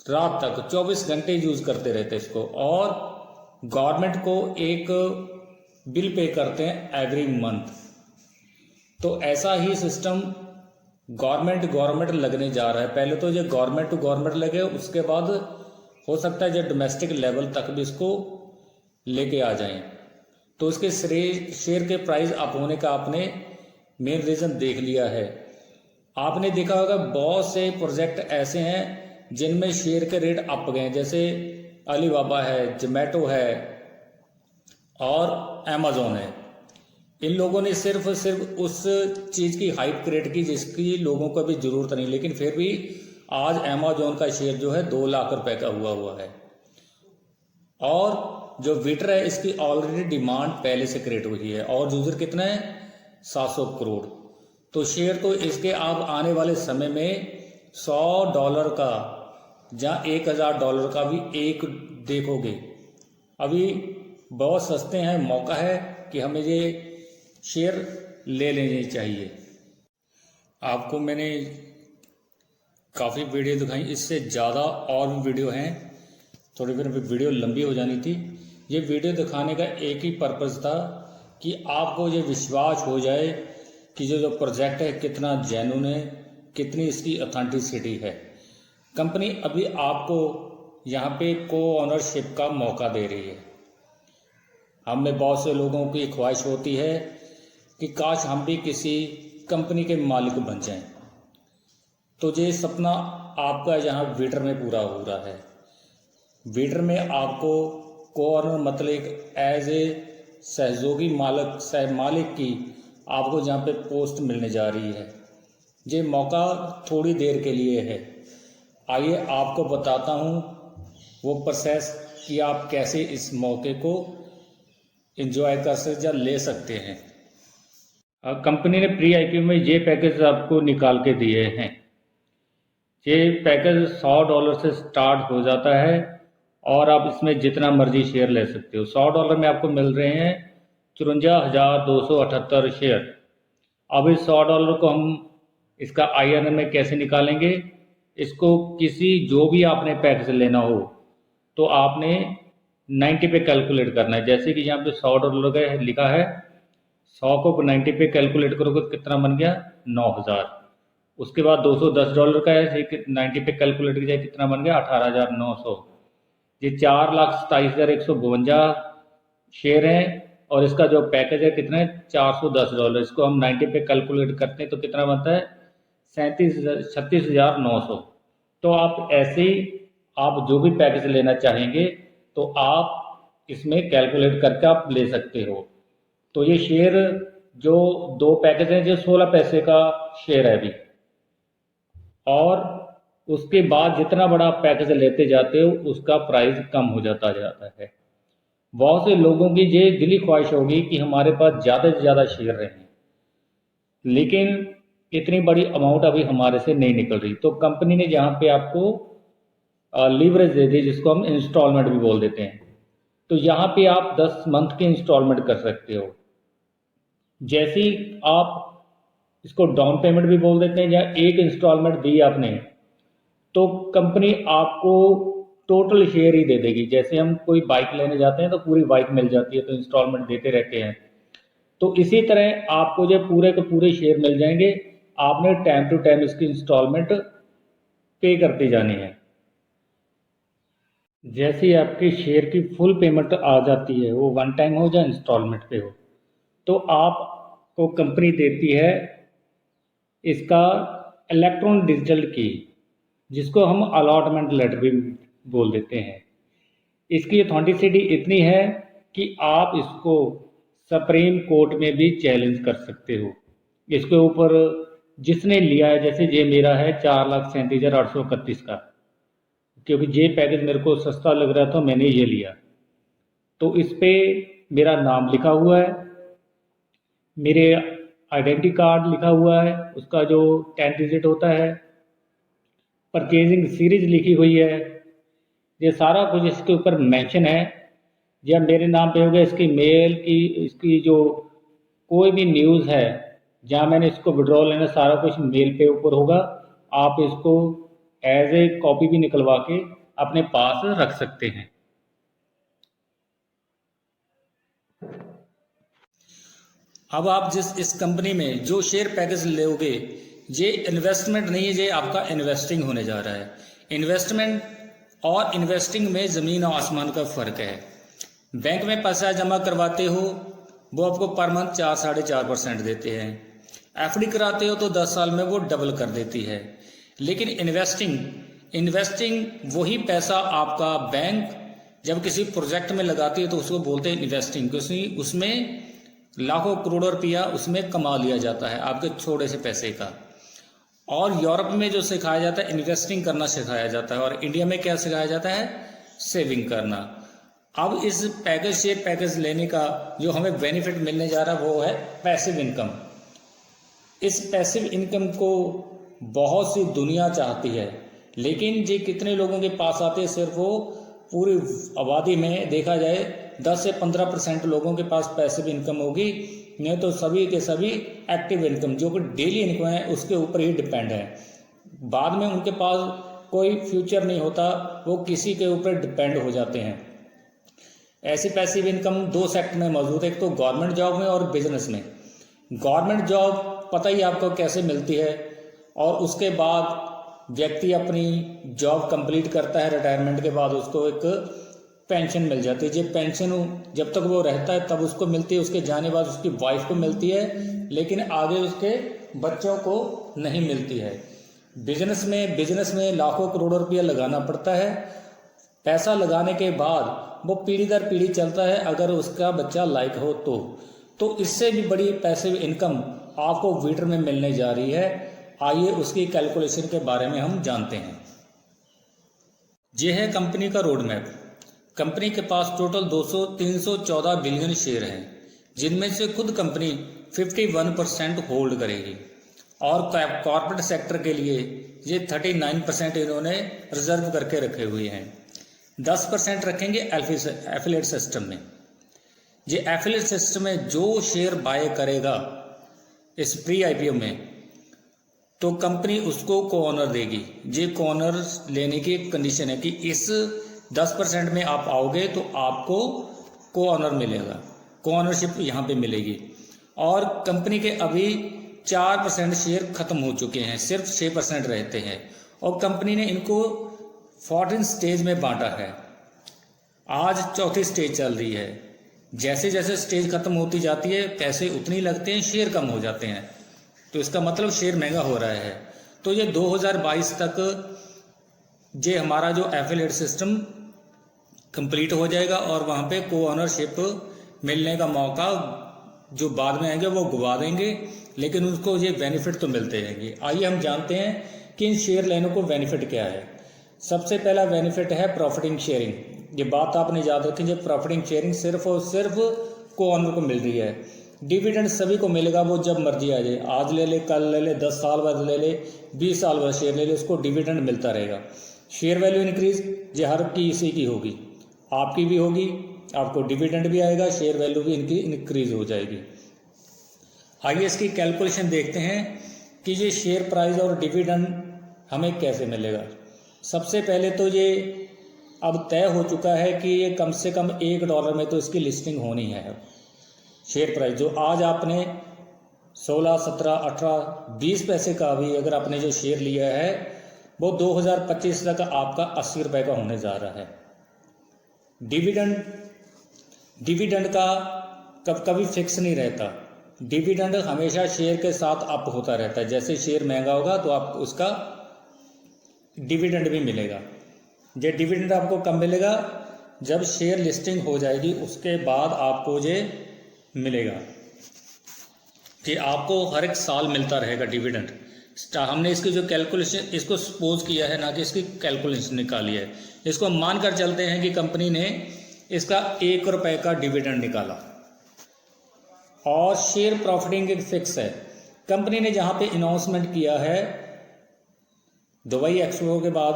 रात तक 24 घंटे यूज़ करते रहते इसको, और गवर्नमेंट को एक बिल पे करते हैं एवरी मंथ। तो ऐसा ही सिस्टम गवर्नमेंट लगने जा रहा है। पहले तो ये गवर्नमेंट टू गवर्नमेंट लगे, उसके बाद हो सकता है जो डोमेस्टिक लेवल तक भी इसको लेके आ जाएं। तो इसके शेयर के प्राइस अप होने का आपने मेन रीज़न देख लिया है। आपने देखा होगा बहुत से प्रोजेक्ट ऐसे हैं जिनमें शेयर के रेट अप गए, जैसे अलीबाबा है, जोमेटो है और अमेज़ॉन है। इन लोगों ने सिर्फ उस चीज़ की हाइप क्रिएट की जिसकी लोगों को भी ज़रूरत नहीं, लेकिन फिर भी आज अमेज़ॉन का शेयर जो है 2 लाख रुपए का हुआ है। और जो वीटर है इसकी ऑलरेडी डिमांड पहले से क्रिएट हुई है और यूज़र कितना है 700 करोड़। तो शेयर तो इसके आप आने वाले समय में $100 का या $1000 का भी एक देखोगे। अभी बहुत सस्ते हैं, मौका है कि हमें ये शेयर ले लेने चाहिए। आपको मैंने काफ़ी वीडियो दिखाई, इससे ज़्यादा और भी वीडियो हैं, थोड़ी देर में वीडियो लंबी हो जानी थी। ये वीडियो दिखाने का एक ही पर्पज़ था कि आपको ये विश्वास हो जाए कि जो प्रोजेक्ट है कितना जेन्युइन है, कितनी इसकी ऑथेंटिसिटी है। कंपनी अभी आपको यहाँ पे को ओनरशिप का मौका दे रही है। हम में बहुत से लोगों की ख्वाहिश होती है कि काश हम भी किसी कंपनी के मालिक बन जाएं। तो ये सपना आपका यहाँ वीटर में पूरा हो रहा है। वीटर में आपको को ओनर मतलब एक एज ए सहयोगी मालिक की आपको जहाँ पे पोस्ट मिलने जा रही है। ये मौका थोड़ी देर के लिए है। आइए आपको बताता हूँ वो प्रोसेस कि आप कैसे इस मौके को एंजॉय कर सकते या ले सकते हैं। कंपनी ने प्री आईपीओ में ये पैकेज आपको निकाल के दिए हैं। ये पैकेज $100 से स्टार्ट हो जाता है और आप इसमें जितना मर्जी शेयर ले सकते हो। $100 में आपको मिल रहे हैं 54,278 शेयर। अब इस $100 को हम इसका INR में कैसे निकालेंगे? इसको किसी जो भी आपने पैकेज लेना हो तो आपने 90 पे कैलकुलेट करना है। जैसे कि यहाँ पे $100 का लिखा है, 100 को 90 पे कैलकुलेट करोगे तो कितना बन गया 9,000। उसके बाद $210 का है, 90 पे कैलकुलेट किया कितना बन गया 18,900। ये 4,27,152 शेयर हैं और इसका जो पैकेज है कितना है $410। इसको हम 90 पे कैलकुलेट करते हैं तो कितना बनता है 36,900। तो आप ऐसे ही आप जो भी पैकेज लेना चाहेंगे तो आप इसमें कैलकुलेट करके आप ले सकते हो। तो ये शेयर जो 2 पैकेज हैं जो 16 पैसे का शेयर है अभी, और उसके बाद जितना बड़ा पैकेज लेते जाते हो उसका प्राइस कम हो जाता है। बहुत से लोगों की ये दिली ख्वाहिश होगी कि हमारे पास ज़्यादा से ज़्यादा शेयर रहें, लेकिन इतनी बड़ी अमाउंट अभी हमारे से नहीं निकल रही। तो कंपनी ने यहाँ पे आपको लीवरेज दे दी, जिसको हम इंस्टॉलमेंट भी बोल देते हैं। तो यहाँ पे आप 10 मंथ के इंस्टॉलमेंट कर सकते हो। जैसे ही आप इसको डाउन पेमेंट भी बोल देते हैं या एक इंस्टॉलमेंट दी आपने तो कंपनी आपको टोटल शेयर ही दे देगी। जैसे हम कोई बाइक लेने जाते हैं तो पूरी बाइक मिल जाती है, तो इंस्टॉलमेंट देते रहते हैं। तो इसी तरह आपको जो पूरे के पूरे शेयर मिल जाएंगे, आपने टाइम टू टाइम इसकी इंस्टॉलमेंट पे करती जानी है। जैसे ही आपके शेयर की फुल पेमेंट आ जाती है, वो वन टाइम हो या इंस्टॉलमेंट पे हो, तो आपको कंपनी देती है इसका इलेक्ट्रॉनिक डिजिटल की, जिसको हम अलॉटमेंट लेटर भी बोल देते हैं। इसकी अथेंटिसिटी इतनी है कि आप इसको सुप्रीम कोर्ट में भी चैलेंज कर सकते हो। इसके ऊपर जिसने लिया है, जैसे ये मेरा है 4,37,831 का, क्योंकि ये पैकेज मेरे को सस्ता लग रहा था, मैंने ये लिया। तो इस पे मेरा नाम लिखा हुआ है, मेरे आइडेंटिटी कार्ड लिखा हुआ है, उसका जो 10 डिजिट होता है, परचेजिंग सीरीज लिखी हुई है, ये सारा कुछ इसके ऊपर मेंशन है। जब मेरे नाम पे होगा, इसकी मेल की, इसकी जो कोई भी न्यूज़ है जहाँ मैंने इसको विड्रॉ लेना, सारा कुछ मेल पे ऊपर होगा। आप इसको एज ए कॉपी भी निकलवा के अपने पास रख सकते हैं। अब आप इस कंपनी में जो शेयर पैकेज लोगे, ये इन्वेस्टमेंट नहीं है, ये आपका इन्वेस्टिंग होने जा रहा है। इन्वेस्टमेंट और इन्वेस्टिंग में ज़मीन और आसमान का फ़र्क है। बैंक में पैसा जमा करवाते हो, वो आपको पर मंथ 4-4.5% देते हैं। एफडी कराते हो तो 10 साल में वो डबल कर देती है। लेकिन इन्वेस्टिंग वही पैसा आपका बैंक जब किसी प्रोजेक्ट में लगाती है तो उसको बोलते हैं इन्वेस्टिंग, क्योंकि उसमें लाखों करोड़ों रुपया उसमें कमा लिया जाता है आपके छोटे से पैसे का। और यूरोप में जो सिखाया जाता है इन्वेस्टिंग करना सिखाया जाता है, और इंडिया में क्या सिखाया जाता है, सेविंग करना। अब इस शेयर पैकेज लेने का जो हमें बेनिफिट मिलने जा रहा है वो है पैसिव इनकम। इस पैसिव इनकम को बहुत सी दुनिया चाहती है, लेकिन ये कितने लोगों के पास आते हैं, सिर्फ वो पूरी आबादी में देखा जाए 10 से 15% लोगों के पास पैसिव इनकम होगी, नहीं तो सभी के सभी एक्टिव इनकम जो कि डेली इनकम है उसके ऊपर ही डिपेंड है। बाद में उनके पास कोई फ्यूचर नहीं होता, वो किसी के ऊपर डिपेंड हो जाते हैं। ऐसी पैसिव इनकम 2 सेक्टर में मौजूद है, एक तो गवर्नमेंट जॉब में और बिजनेस में। गवर्नमेंट जॉब पता ही आपको कैसे मिलती है, और उसके बाद व्यक्ति अपनी जॉब कंप्लीट करता है, रिटायरमेंट के बाद उसको एक पेंशन मिल जाती है। ये पेंशन जब तक वो रहता है तब उसको मिलती है, उसके जाने बाद उसकी वाइफ को मिलती है, लेकिन आगे उसके बच्चों को नहीं मिलती है। बिजनेस में लाखों करोड़ों रुपया लगाना पड़ता है। पैसा लगाने के बाद वो पीढ़ी दर पीढ़ी चलता है, अगर उसका बच्चा लायक हो तो इससे भी बड़ी पैसिव इनकम आपको विटर में मिलने जा रही है। आइए उसकी कैलकुलेशन के बारे में हम जानते हैं। यह है कंपनी का रोड मैप। कंपनी के पास टोटल 314 बिलियन शेयर हैं, जिनमें से खुद कंपनी 51% होल्ड करेगी, और कॉर्पोरेट सेक्टर के लिए ये 39% इन्होंने रिजर्व करके रखे हुए हैं। 10% रखेंगे एफिलिएट सिस्टम में। ये एफिलिएट सिस्टम में जो शेयर बाय करेगा इस प्री आईपीओ में, तो कंपनी उसको को-ऑनर देगी। ये को-ऑनर लेने की कंडीशन है कि इस 10% में आप आओगे तो आपको को-ऑनर मिलेगा, को-ऑनरशिप यहाँ पे मिलेगी। और कंपनी के अभी 4% शेयर खत्म हो चुके हैं, सिर्फ 6% रहते हैं, और कंपनी ने इनको 14 स्टेज में बांटा है। आज 4थी स्टेज चल रही है। जैसे जैसे स्टेज खत्म होती जाती है पैसे उतने लगते हैं, शेयर कम हो जाते हैं, तो इसका मतलब शेयर महंगा हो रहा है। तो ये 2022 तक ये हमारा जो एफिलिएट सिस्टम कंप्लीट हो जाएगा, और वहाँ पे को-ऑनरशिप मिलने का मौका जो बाद में आएंगे वो गवा देंगे, लेकिन उनको ये बेनिफिट तो मिलते रहेंगे। आइए हम जानते हैं कि इन शेयर लेने को बेनिफिट क्या है। सबसे पहला बेनिफिट है प्रॉफिटिंग शेयरिंग। ये बात आपने याद रखी, जो प्रॉफिटिंग शेयरिंग सिर्फ और सिर्फ को-ऑनर को मिल रही है। डिविडेंड सभी को मिलेगा, वो जब मर्जी आ जाए, आज ले ले, कल ले ले, 10 साल बाद ले ले, 20 साल बाद शेयर ले ले, उसको डिविडेंड मिलता रहेगा। शेयर वैल्यू इंक्रीज ये हर किसी की होगी, आपकी भी होगी, आपको डिविडेंड भी आएगा, शेयर वैल्यू भी इनकी इंक्रीज हो जाएगी। आइए इसकी कैलकुलेशन देखते हैं कि ये शेयर प्राइस और डिविडेंड हमें कैसे मिलेगा। सबसे पहले तो ये अब तय हो चुका है कि ये कम से कम $1 में तो इसकी लिस्टिंग होनी है। शेयर प्राइस जो आज आपने 16, 17, 18, 20 पैसे का भी अगर आपने जो शेयर लिया है वो 2025 तक आपका 80 रुपये का होने जा रहा है। डिविडेंड का कभी फिक्स नहीं रहता। डिविडेंड हमेशा शेयर के साथ अप होता रहता है। जैसे शेयर महंगा होगा तो आपको उसका डिविडेंड भी मिलेगा। ये डिविडेंड आपको कब मिलेगा? जब शेयर लिस्टिंग हो जाएगी उसके बाद आपको ये मिलेगा कि आपको हर एक साल मिलता रहेगा डिविडेंड। हमने इसकी जो कैलकुलेशन इसको सपोज किया है, ना कि इसकी कैलकुलेशन निकाली है। इसको मानकर चलते हैं कि कंपनी ने इसका 1 रुपये का डिविडेंड निकाला और शेयर प्रॉफिटिंग फिक्स है। कंपनी ने जहाँ पे अनाउंसमेंट किया है दुबई एक्सपो के बाद,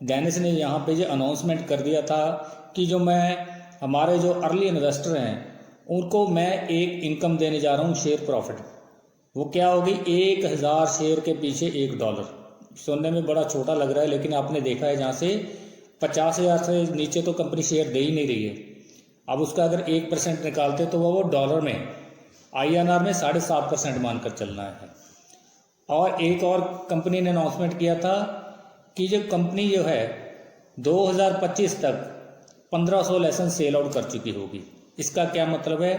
डेनिस ने यहाँ पे जो अनाउंसमेंट कर दिया था कि जो हमारे जो अर्ली इन्वेस्टर हैं उनको मैं एक इनकम देने जा रहा हूँ शेयर प्रॉफिट। वो क्या होगी? 1000 शेयर के पीछे $1। सुनने में बड़ा छोटा लग रहा है, लेकिन आपने देखा है जहाँ से 50,000 से नीचे तो कंपनी शेयर दे ही नहीं रही है। अब उसका अगर 1% निकालते तो वो डॉलर में INR में 7.5% मानकर चलना है। और एक और कंपनी ने अनाउंसमेंट किया था कि जो कंपनी जो है 2025 तक 1500 लाइसेंस सेल आउट कर चुकी होगी। इसका क्या मतलब है?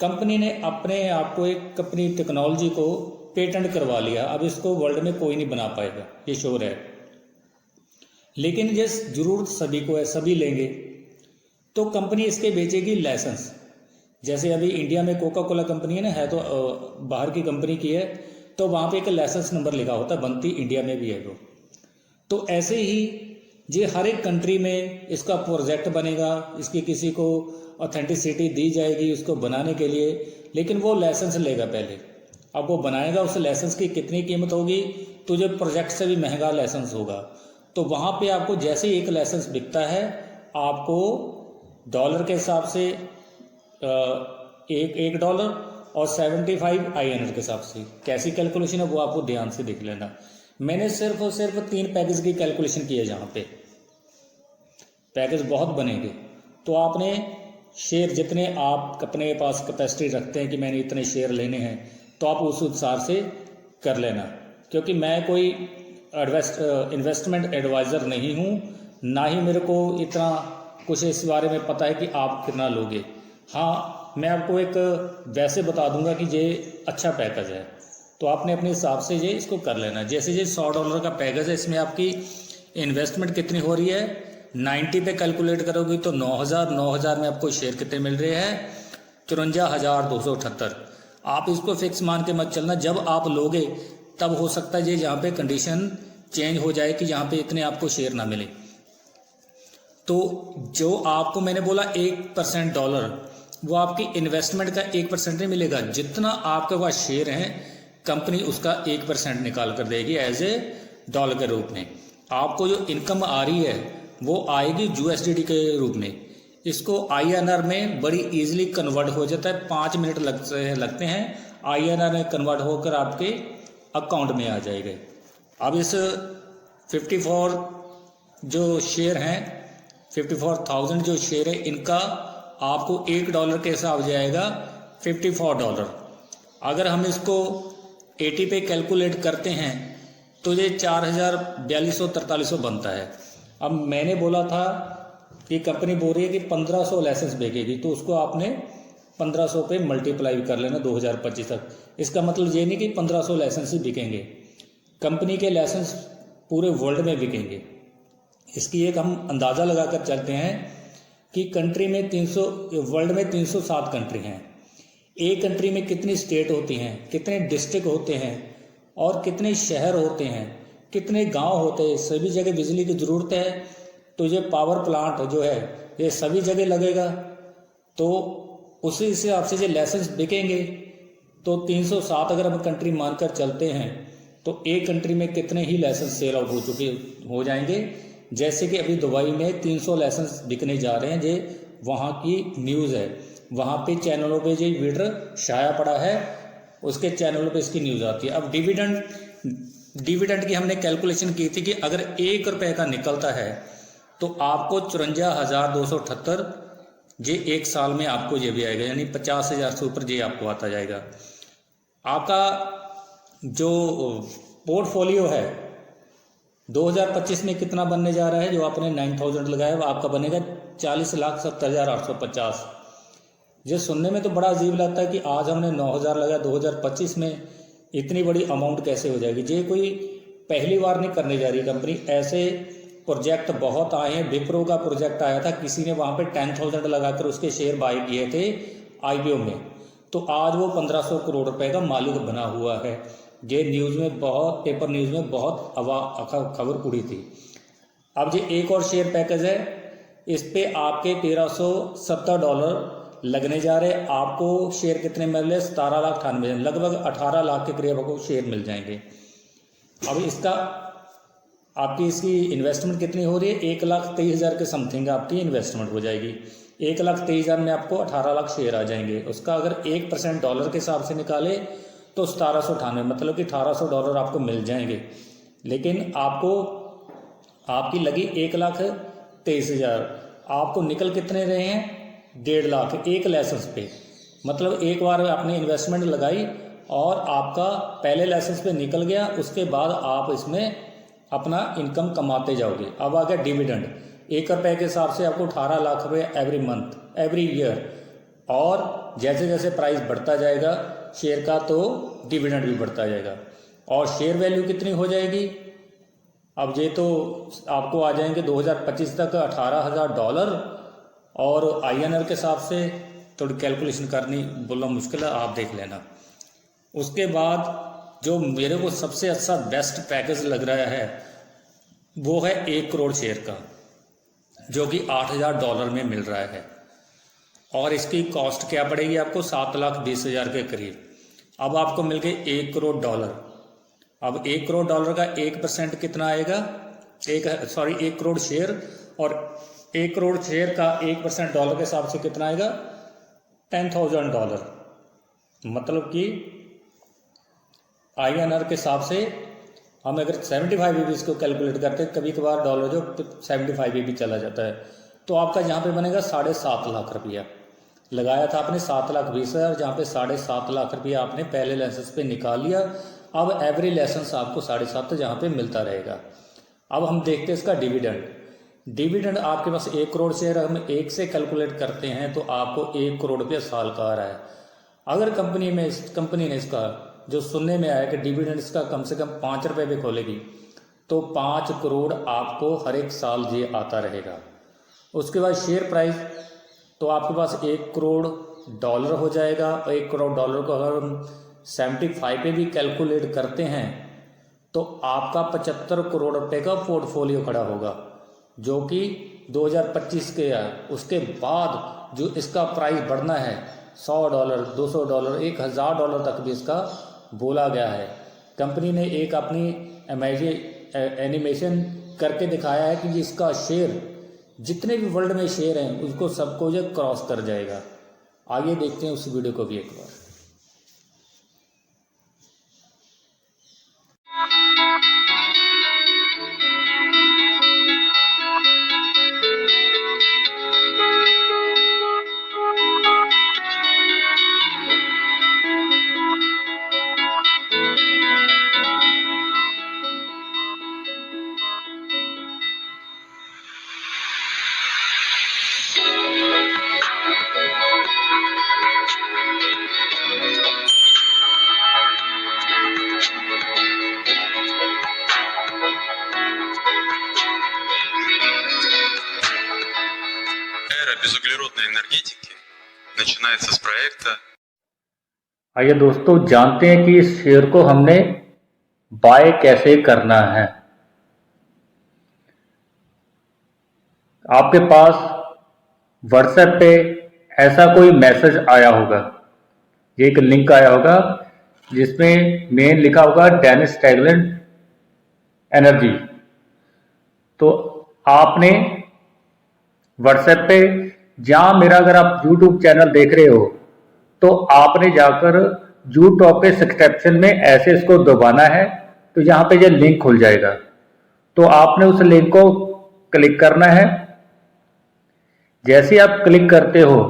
कंपनी ने अपने आप को एक अपनी टेक्नोलॉजी को पेटेंट करवा लिया। अब इसको वर्ल्ड में कोई नहीं बना पाएगा, ये श्योर है। लेकिन ये जरूरत सभी को है, सभी लेंगे तो कंपनी इसके बेचेगी लाइसेंस। जैसे अभी इंडिया में कोका कोला कंपनी है ना, है तो बाहर की कंपनी की है, तो वहाँ पे एक लाइसेंस नंबर लिखा होता है, बनती इंडिया में भी है वो। तो ऐसे ही ये हर एक कंट्री में इसका प्रोजेक्ट बनेगा, इसकी किसी को ऑथेंटिसिटी दी जाएगी उसको बनाने के लिए, लेकिन वो लाइसेंस लेगा पहले। अब वो बनाएगा, उस लाइसेंस की कितनी कीमत होगी? तो जो प्रोजेक्ट से भी महंगा लाइसेंस होगा। तो वहाँ पे आपको जैसे ही एक लाइसेंस बिकता है आपको डॉलर के हिसाब से $1 और 75 INR के हिसाब से कैसी कैलकुलेशन है वो आपको ध्यान से देख लेना। मैंने सिर्फ और सिर्फ 3 पैकेज की कैलकुलेशन की है। जहाँ पे पैकेज बहुत बनेंगे तो आपने शेयर जितने आप अपने पास कैपेसिटी रखते हैं कि मैंने इतने शेयर लेने हैं तो आप उस अनुसार से कर लेना, क्योंकि मैं कोई इन्वेस्टमेंट एडवाइज़र नहीं हूँ, ना ही मेरे को इतना कुछ इस बारे में पता है कि आप कितना लोगे। हाँ, मैं आपको एक वैसे बता दूंगा कि ये अच्छा पैकेज है, तो आपने अपने हिसाब से ये इसको कर लेना। जैसे ये $100 का पैकेज है, इसमें आपकी इन्वेस्टमेंट कितनी हो रही है? 90 पे कैलकुलेट करोगी तो 9,000 में आपको शेयर कितने मिल रहे हैं? 53,278। आप इसको फिक्स मान के मत चलना, जब आप लोगे तब हो सकता है ये यहाँ पे कंडीशन चेंज हो जाए कि यहाँ पे इतने आपको शेयर ना मिले। तो जो आपको मैंने बोला 1% डॉलर, वो आपकी इन्वेस्टमेंट का 1% नहीं मिलेगा। जितना आपके पास शेयर हैं कंपनी उसका 1% निकाल कर देगी एज ए डॉलर के रूप में। आपको जो इनकम आ रही है वो आएगी USDT के रूप में। इसको INR में बड़ी इजीली कन्वर्ट हो जाता है, 5 मिनट लगते हैं INR में कन्वर्ट होकर आपके अकाउंट में आ जाएगा। अब इस 54 जो शेयर हैं, 54,000 जो शेयर है, इनका आपको $1 के हिसाब जाएगा $54। अगर हम इसको 80 पे कैलकुलेट करते हैं तो ये 4,4243 बनता है। अब मैंने बोला था कि कंपनी बोल रही है कि 1500 लाइसेंस बिकेगी, तो उसको आपने 1500 पे मल्टीप्लाई कर लेना 2025 तक। इसका मतलब ये नहीं कि 1500 लाइसेंस ही बिकेंगे, कंपनी के लाइसेंस पूरे वर्ल्ड में बिकेंगे। इसकी एक हम अंदाज़ा लगाकर चलते हैं कि कंट्री में वर्ल्ड में 307 कंट्री हैं। एक कंट्री में कितनी स्टेट होती हैं, कितने डिस्ट्रिक्ट होते हैं और कितने शहर होते हैं, कितने गांव होते हैं। सभी जगह बिजली की ज़रूरत है, तो ये पावर प्लांट जो है ये सभी जगह लगेगा, तो उसी हिसाब से जो लाइसेंस बिकेंगे। तो 307 अगर हम कंट्री मानकर चलते हैं तो एक कंट्री में कितने ही लाइसेंस सेल आउट हो जाएंगे। जैसे कि अभी दुबई में 300 लाइसेंस बिकने जा रहे हैं, ये वहाँ की न्यूज़ है। वहाँ पे चैनलों पे जो वीडियो शाया पड़ा है उसके चैनलों पे इसकी न्यूज़ आती है। अब डिविडेंड की हमने कैलकुलेशन की थी कि अगर $1 का निकलता है तो आपको 54,278 ये 1 साल में आपको ये भी आएगा, यानी 50,000 से ऊपर ये आपको आता जाएगा। आपका जो पोर्टफोलियो है 2025 में कितना बनने जा रहा है, जो आपने 9,000 लगाया वो आपका बनेगा 40,70,850। ये सुनने में तो बड़ा अजीब लगता है कि आज हमने 9,000 लगाया, 2025 में इतनी बड़ी अमाउंट कैसे हो जाएगी। ये कोई पहली बार नहीं करने जा रही कंपनी, ऐसे प्रोजेक्ट बहुत आए हैं। विप्रो का प्रोजेक्ट आया था, किसी ने वहाँ पे 10,000 लगाकर उसके शेयर बाय किए थे IPO में, तो आज वो 1,500 करोड़ रुपए का मालिक बना हुआ है। ये न्यूज़ में बहुत, पेपर न्यूज़ में बहुत खबर उड़ी थी। अब ये एक और शेयर पैकेज है, इस पे आपके $1,370 लगने जा रहे। आपको शेयर कितने मिल रहे? 17,98,000, लगभग 18 लाख के करीब आपको शेयर मिल जाएंगे। अब इसका आपकी इसकी इन्वेस्टमेंट कितनी हो रही है? 1,23,000 के समथिंग आपकी इन्वेस्टमेंट हो जाएगी। 1,23,000 में आपको 18 लाख शेयर आ जाएंगे। उसका अगर 1% डॉलर के हिसाब से निकाले तो 1798, मतलब कि $1,800 आपको मिल जाएंगे। लेकिन आपको आपकी लगी 1,23,000, आपको निकल कितने रहे हैं? 1.5 लाख एक लाइसेंस पे। मतलब एक बार आपने इन्वेस्टमेंट लगाई और आपका पहले लाइसेंस पे निकल गया, उसके बाद आप इसमें अपना इनकम कमाते जाओगे। अब आ गया डिविडेंड, 1 रुपये के हिसाब से आपको 18 लाख रुपये एवरी मंथ, एवरी ईयर। और जैसे जैसे प्राइस बढ़ता जाएगा शेयर का तो डिविडेंड भी बढ़ता जाएगा। और शेयर वैल्यू कितनी हो जाएगी? अब ये तो आपको आ जाएंगे 2025 तक $18,000, और INR के हिसाब से थोड़ी कैलकुलेशन करनी बोलना मुश्किल है, आप देख लेना। उसके बाद जो मेरे को सबसे अच्छा बेस्ट पैकेज लग रहा है वो है 1 करोड़ शेयर का, जो कि $8,000 में मिल रहा है। और इसकी कॉस्ट क्या पड़ेगी आपको? 7,20,000 के करीब। अब आपको मिल गए $1 करोड़। अब $1 करोड़ का 1% कितना आएगा? 1 करोड़ शेयर, और 1 करोड़ शेयर का 1% डॉलर के हिसाब से कितना आएगा? $10,000। मतलब कि INR के हिसाब से हम अगर 75 AD इसको कैलकुलेट करते हैं, कभी कभार डॉलर जो 75 AD चला जाता है, तो आपका यहाँ पे बनेगा 7.5 लाख रुपया। लगाया था आपने 7,20,000, जहाँ पे 7.5 लाख रुपया आपने पहले लाइसेंस पे निकाल लिया। अब एवरी लाइसेंस आपको 7.5 जहाँ पे मिलता रहेगा। अब हम देखते हैं इसका डिविडेंड आपके पास 1 करोड़ शेयर हम 1 से कैलकुलेट करते हैं तो आपको 1 करोड़ रुपया साल का आ रहा है। अगर कंपनी ने इसका जो सुनने में आया कि डिविडेंड इसका कम से कम 5 रुपये भी खोलेगी, तो 5 करोड़ आपको हर एक साल ये आता रहेगा। उसके बाद शेयर प्राइस तो आपके पास $1 करोड़ हो जाएगा। और $1 करोड़ को अगर हम 75 पे भी कैलकुलेट करते हैं तो आपका 75 करोड़ रुपए का पोर्टफोलियो खड़ा होगा, जो कि 2025 के है। उसके बाद जो इसका प्राइस बढ़ना है $100, $200, $1,000 तक भी इसका बोला गया है। कंपनी ने एक अपनी एनिमेशन करके दिखाया है कि इसका शेयर जितने भी वर्ल्ड में शेयर हैं उसको सबको ये क्रॉस कर जाएगा। आइए देखते हैं उस वीडियो को भी एक बार। безуглеродной энергетики начинается с проекта। आइए दोस्तों जानते हैं कि इस शेयर को हमने बाय कैसे करना है। आपके पास व्हाट्सएप पे ऐसा कोई मैसेज आया होगा, ये एक लिंक आया होगा जिसमें मेन लिखा होगा डेनिस टैगलैंड एनर्जी। तो आपने व्हाट्सएप पे जहाँ मेरा अगर आप यूट्यूब चैनल देख रहे हो तो आपने जाकर यूट्यूब के सब्सक्रिप्शन में ऐसे इसको दबाना है, तो यहाँ पे ये लिंक खुल जाएगा। तो आपने उस लिंक को क्लिक करना है। जैसे ही आप क्लिक करते हो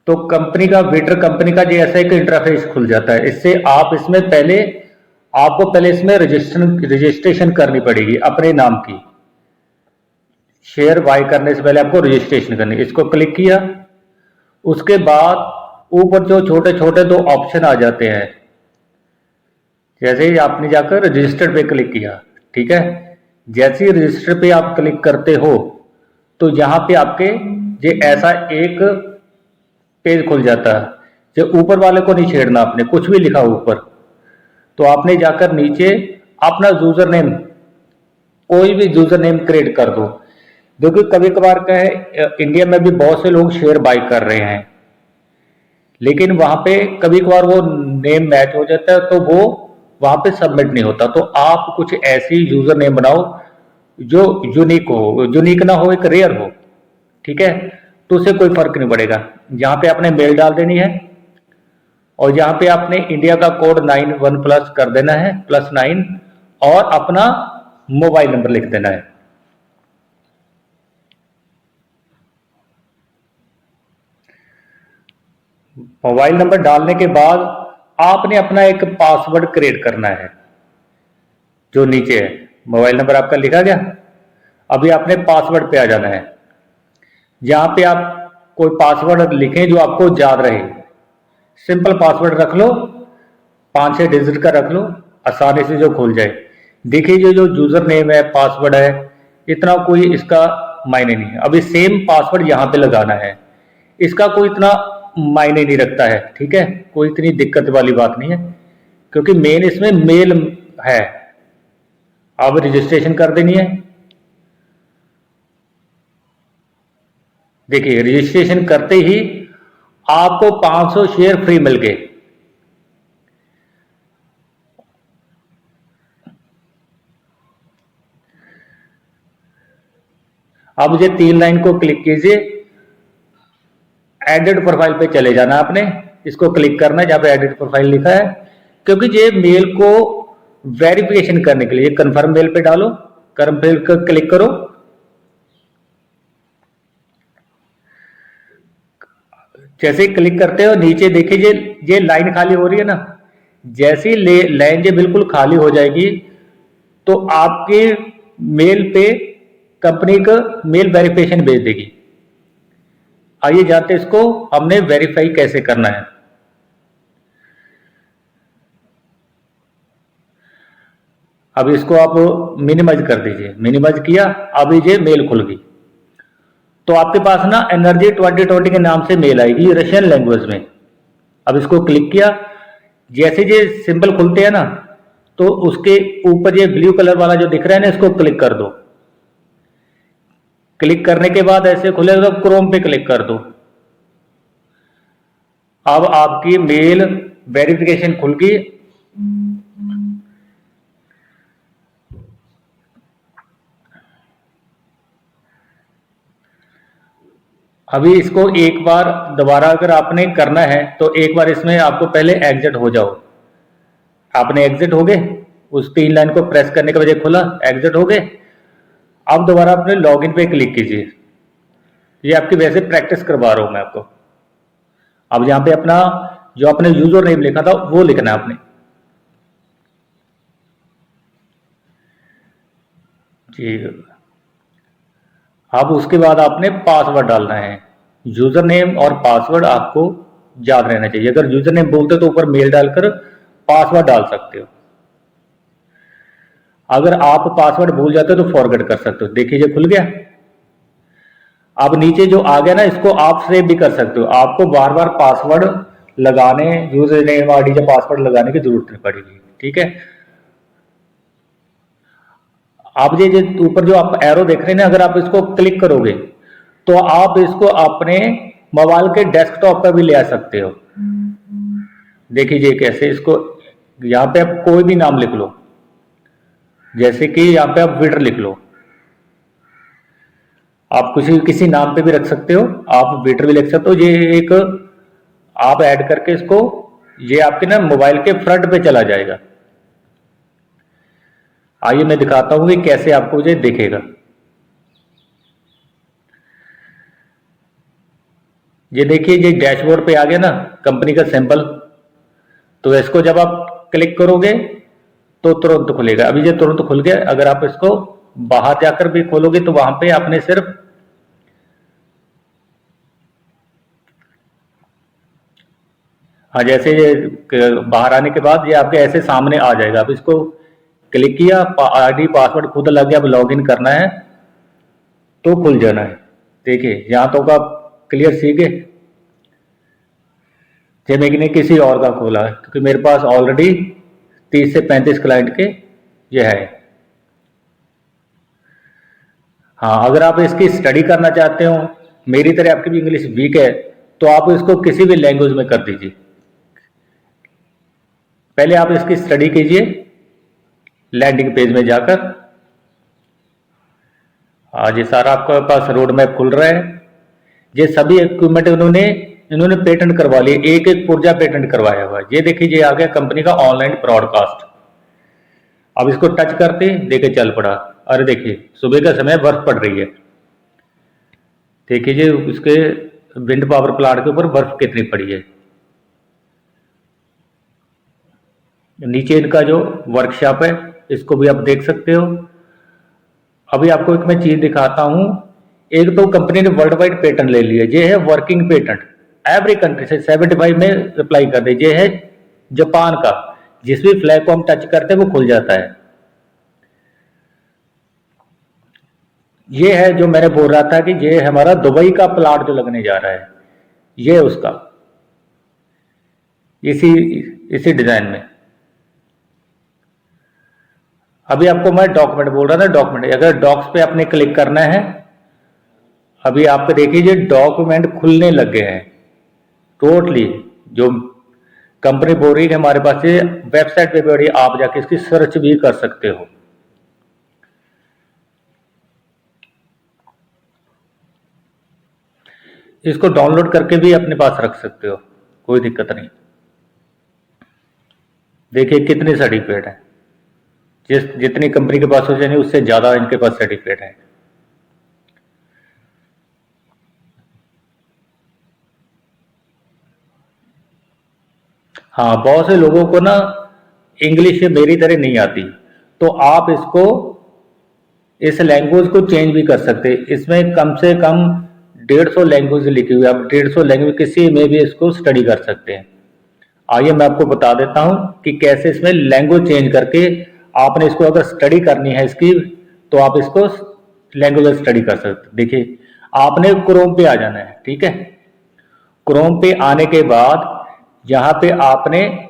तो कंपनी का विटर कंपनी का जैसा एक इंटरफेस खुल जाता है। इससे आप इसमें आपको पहले इसमें रजिस्ट्रेशन करनी पड़ेगी अपने नाम की। शेयर बाय करने से पहले आपको रजिस्ट्रेशन करनी। इसको क्लिक किया, उसके बाद ऊपर जो छोटे छोटे 2 ऑप्शन आ जाते हैं, जैसे ही आपने जाकर रजिस्टर पे क्लिक किया, ठीक है, जैसे ही रजिस्टर पे आप क्लिक करते हो तो यहाँ पे आपके ये ऐसा एक पेज खुल जाता है। जो ऊपर वाले को नहीं छेड़ना, आपने कुछ भी लिखा ऊपर, तो आपने जाकर नीचे अपना यूजर नेम, कोई भी यूजर नेम क्रिएट कर दो। क्योंकि कभी कभार क्या है, इंडिया में भी बहुत से लोग शेयर बाय कर रहे हैं, लेकिन वहां पे कभी कभार वो नेम मैच हो जाता है तो वो वहां पे सबमिट नहीं होता। तो आप कुछ ऐसी यूजर नेम बनाओ जो यूनिक हो, यूनिक ना हो, एक रेयर हो, ठीक है, तो उससे कोई फर्क नहीं पड़ेगा। यहाँ पे आपने मेल डाल देनी है और यहाँ पे आपने इंडिया का कोड 91+ कर देना है, +9, और अपना मोबाइल नंबर लिख देना है। मोबाइल नंबर डालने के बाद आपने अपना एक पासवर्ड क्रिएट करना है, जो नीचे है। मोबाइल नंबर आपका लिखा गया, अभी आपने पासवर्ड पे आ जाना है। जहां पे आप कोई पासवर्ड लिखें जो आपको याद रहे, सिंपल पासवर्ड रख लो, 5-6 डिजिट का रख लो, आसानी से जो खुल जाए। देखिए जो यूजर नेम है, पासवर्ड है, इतना कोई इसका मायने नहीं है। अभी सेम पासवर्ड यहाँ पे लगाना है, इसका कोई इतना मायने नहीं रखता है, ठीक है, कोई इतनी दिक्कत वाली बात नहीं है, क्योंकि मेन इसमें मेल है। अब रजिस्ट्रेशन कर देनी है। देखिए रजिस्ट्रेशन करते ही आपको 500 शेयर फ्री मिल गए। अब ये 3 लाइन को क्लिक कीजिए, एडिट प्रोफाइल पे चले जाना आपने, इसको क्लिक करना है जहां पे एडिट प्रोफाइल लिखा है, क्योंकि ये मेल को वेरिफिकेशन करने के लिए कंफर्म मेल पे डालो, कंफर्म मेल को क्लिक करो। जैसे क्लिक करते हो नीचे देखिए ये लाइन खाली हो रही है ना, जैसी लाइन ये बिल्कुल खाली हो जाएगी तो आपके मेल पे कंपनी का मेल वेरिफिकेशन भेज देगी। आइए जानते हैं इसको हमने वेरीफाई कैसे करना है। अब इसको आप मिनिमाइज कर दीजिए, मिनिमाइज किया, अभी ये मेल खुल गई। तो आपके पास ना एनर्जी 2020 के नाम से मेल आएगी रशियन लैंग्वेज में। अब इसको क्लिक किया, जैसे ये सिंबल खुलते हैं ना, तो उसके ऊपर ये ब्लू कलर वाला जो दिख रहा है ना, इसको क्लिक कर दो। क्लिक करने के बाद ऐसे खुलेगा, तो क्रोम पे क्लिक कर दो। अब आपकी मेल वेरिफिकेशन खुल गई। अभी इसको एक बार दोबारा अगर आपने करना है तो एक बार इसमें आपको पहले एग्जिट हो जाओ। आपने एग्जिट हो गए, उस 3 लाइन को प्रेस करने के बाद खुला, एग्जिट हो गए। अब दोबारा अपने लॉगिन पे क्लिक कीजिए। ये आपकी वैसे प्रैक्टिस करवा रहा हूं मैं आपको। अब यहां पे अपना जो आपने यूजर नेम लिखा था वो लिखना है आपने जी। अब उसके बाद आपने पासवर्ड डालना है। यूजर नेम और पासवर्ड आपको याद रहना चाहिए। अगर यूजर नेम बोलते तो ऊपर मेल डालकर पासवर्ड डाल सकते हो। अगर आप पासवर्ड भूल जाते हो तो फॉरगेट कर सकते हो। देखिए ये खुल गया। अब नीचे जो आ गया ना, इसको आप सेव भी कर सकते हो। आपको बार बार पासवर्ड लगाने, यूजर नेम आईडी या पासवर्ड लगाने की जरूरत नहीं पड़ेगी, ठीक है। आप ये ऊपर जो आप एरो देख रहे हैं ना, अगर आप इसको क्लिक करोगे तो आप इसको अपने मोबाइल के डेस्कटॉप पर भी ले आ सकते हो। देखिए कैसे, इसको यहां पे आप कोई भी नाम लिख लो, जैसे कि यहां पे आप विटर लिख लो। आप किसी नाम पे भी रख सकते हो, आप विटर भी लिख सकते हो। ये एक आप ऐड करके इसको, ये आपके ना मोबाइल के फ्रंट पे चला जाएगा। आइए मैं दिखाता हूं कि कैसे आपको ये दिखेगा। ये देखिए ये डैशबोर्ड पे आ गया ना कंपनी का सैंपल। तो इसको जब आप क्लिक करोगे तो तुरंत खुलेगा। अभी ये तुरंत खुल गया। अगर आप इसको बाहर जाकर भी खोलोगे तो वहां पे आपने सिर्फ हाँ, जैसे ये बाहर आने के बाद ये आपके ऐसे सामने आ जाएगा। अब इसको क्लिक किया, आईडी पासवर्ड खुद लग गया। अब लॉगिन करना है तो खुल जाना है। देखिए यहाँ तो आप क्लियर सीखे। ये मैंने किसी और का खोला है क्योंकि मेरे पास ऑलरेडी 30 से 35 क्लाइंट के ये है। हाँ, अगर आप इसकी स्टडी करना चाहते हो, मेरी तरह आपकी भी इंग्लिश वीक है, तो आप इसको किसी भी लैंग्वेज में कर दीजिए। पहले आप इसकी स्टडी कीजिए लैंडिंग पेज में जाकर। आज ये सारा आपके पास रोड मैप खुल रहा है। ये सभी इक्विपमेंट इन्होंने पेटेंट करवा लिए, एक एक पुर्जा पेटेंट करवाया हुआ है। ये देखिए ये आ गया कंपनी का ऑनलाइन ब्रॉडकास्ट। अब इसको टच करते देखिए चल पड़ा। अरे देखिए सुबह का समय बर्फ पड़ रही है। देखिए जी उसके विंड पावर प्लांट के ऊपर बर्फ कितनी पड़ी है। नीचे इनका जो वर्कशॉप है इसको भी आप देख सकते हो। अभी आपको एक मैं चीज दिखाता हूं। एक तो कंपनी ने वर्ल्ड वाइड पेटेंट ले लिया। ये है वर्किंग पेटेंट, एवरी कंट्री से 75 में अप्लाई कर दे। ये है जापान का, जिस भी फ्लैग को हम टच करते हैं वो खुल जाता है। ये है जो मैंने बोल रहा था कि ये हमारा दुबई का प्लाट जो लगने जा रहा है, ये उसका इसी डिजाइन में। अभी आपको मैं डॉक्यूमेंट बोल रहा था, डॉक्यूमेंट अगर डॉक्स पे आपने क्लिक करना है, अभी आपको देखिए डॉक्यूमेंट खुलने लग गए हैं टोटली। जो कंपनी बोल रही है कि हमारे पास ये वेबसाइट पे भी आप जाके इसकी सर्च भी कर सकते हो। इसको डाउनलोड करके भी अपने पास रख सकते हो, कोई दिक्कत नहीं। देखिए कितने सर्टिफिकेट है। जितनी कंपनी के पास हो जाए उससे ज्यादा इनके पास सर्टिफिकेट है। हाँ, बहुत से लोगों को ना इंग्लिश मेरी तरह नहीं आती, तो आप इस लैंग्वेज को चेंज भी कर सकते। इसमें कम से कम 150 लैंग्वेज लिखी हुई है। आप 150 लैंग्वेज किसी में भी इसको स्टडी कर सकते हैं। आइए मैं आपको बता देता हूं कि कैसे इसमें लैंग्वेज चेंज करके आपने इसको अगर स्टडी करनी है इसकी, तो आप इसको लैंग्वेज स्टडी कर सकते। देखिए आपने क्रोम पे आ जाना है, ठीक है। क्रोम पे आने के बाद यहां पे आपने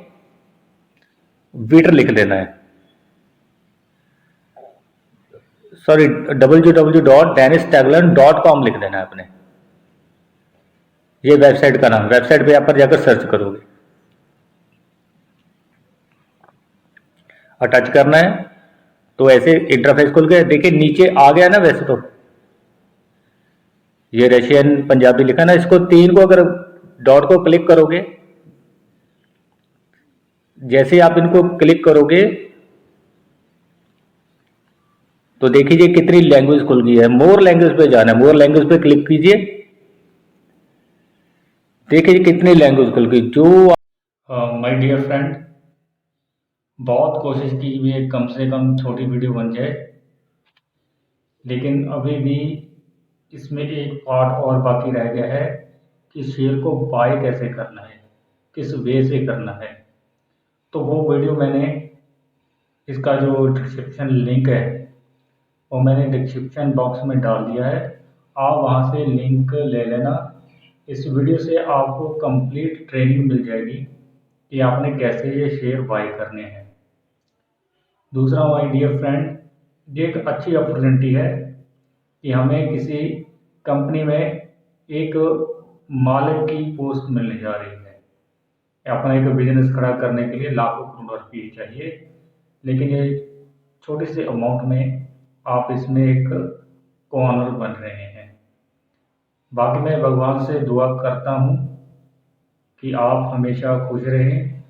विटर लिख देना है, सॉरी www.denistaglan.com लिख देना है आपने। ये वेबसाइट का नाम, वेबसाइट पे आप पर जाकर सर्च करोगे और टच करना है तो ऐसे इंटरफेस खुल गया। देखिए नीचे आ गया ना, वैसे तो ये रशियन पंजाबी लिखा ना, इसको 3 को अगर डॉट को क्लिक करोगे, जैसे आप इनको क्लिक करोगे तो देखिए कितनी लैंग्वेज खुल गई है। मोर लैंग्वेज पे जाना है, मोर लैंग्वेज पे क्लिक कीजिए। देखिए कितनी लैंग्वेज खुल गई। जो माय डियर फ्रेंड, बहुत कोशिश की हुई है कम से कम छोटी वीडियो बन जाए, लेकिन अभी भी इसमें एक पार्ट और बाकी रह गया है कि शेयर को बाय कैसे करना है, किस वे से करना है। तो वो वीडियो मैंने, इसका जो डिस्क्रिप्शन लिंक है वो मैंने डिस्क्रिप्शन बॉक्स में डाल दिया है। आप वहाँ से लिंक ले लेना। इस वीडियो से आपको कंप्लीट ट्रेनिंग मिल जाएगी कि आपने कैसे ये शेयर बाय करने हैं। दूसरा माय डियर फ्रेंड, ये एक अच्छी अपॉर्चुनिटी है कि हमें किसी कंपनी में एक मालिक की पोस्ट मिलने जा रही है। अपना एक बिजनेस खड़ा करने के लिए लाखों करोड़ रुपये चाहिए, लेकिन ये छोटे से अमाउंट में आप इसमें एक कॉर्नर बन रहे हैं। बाकी मैं भगवान से दुआ करता हूँ कि आप हमेशा खुश रहें,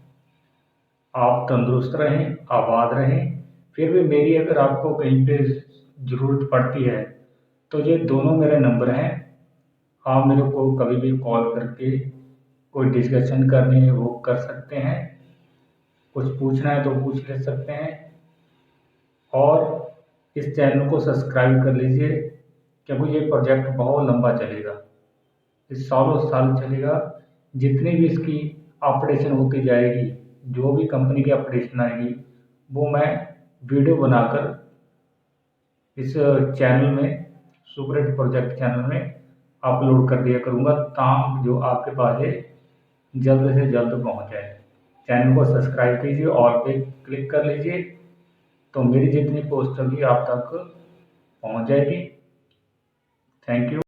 आप तंदुरुस्त रहें, आबाद रहें। फिर भी मेरी अगर आपको कहीं पे ज़रूरत पड़ती है तो ये दोनों मेरे नंबर हैं, आप मेरे को कभी भी कॉल करके कोई डिस्कशन करनी है वो कर सकते हैं, कुछ पूछना है तो पूछ ले सकते हैं। और इस चैनल को सब्सक्राइब कर लीजिए, क्योंकि ये प्रोजेक्ट बहुत लंबा चलेगा, इस सालों साल चलेगा। जितनी भी इसकी अपडेशन होती जाएगी, जो भी कंपनी की अपडेशन आएगी, वो मैं वीडियो बनाकर इस चैनल में, सुपर हिट प्रोजेक्ट चैनल में अपलोड कर दिया करूँगा, ताकि जो आपके पास है जल्द से जल्द पहुँच जाए। चैनल को सब्सक्राइब कीजिए, ऑल पे क्लिक कर लीजिए, तो मेरी जितनी पोस्ट होगी आप तक पहुँच जाएगी। Thank you.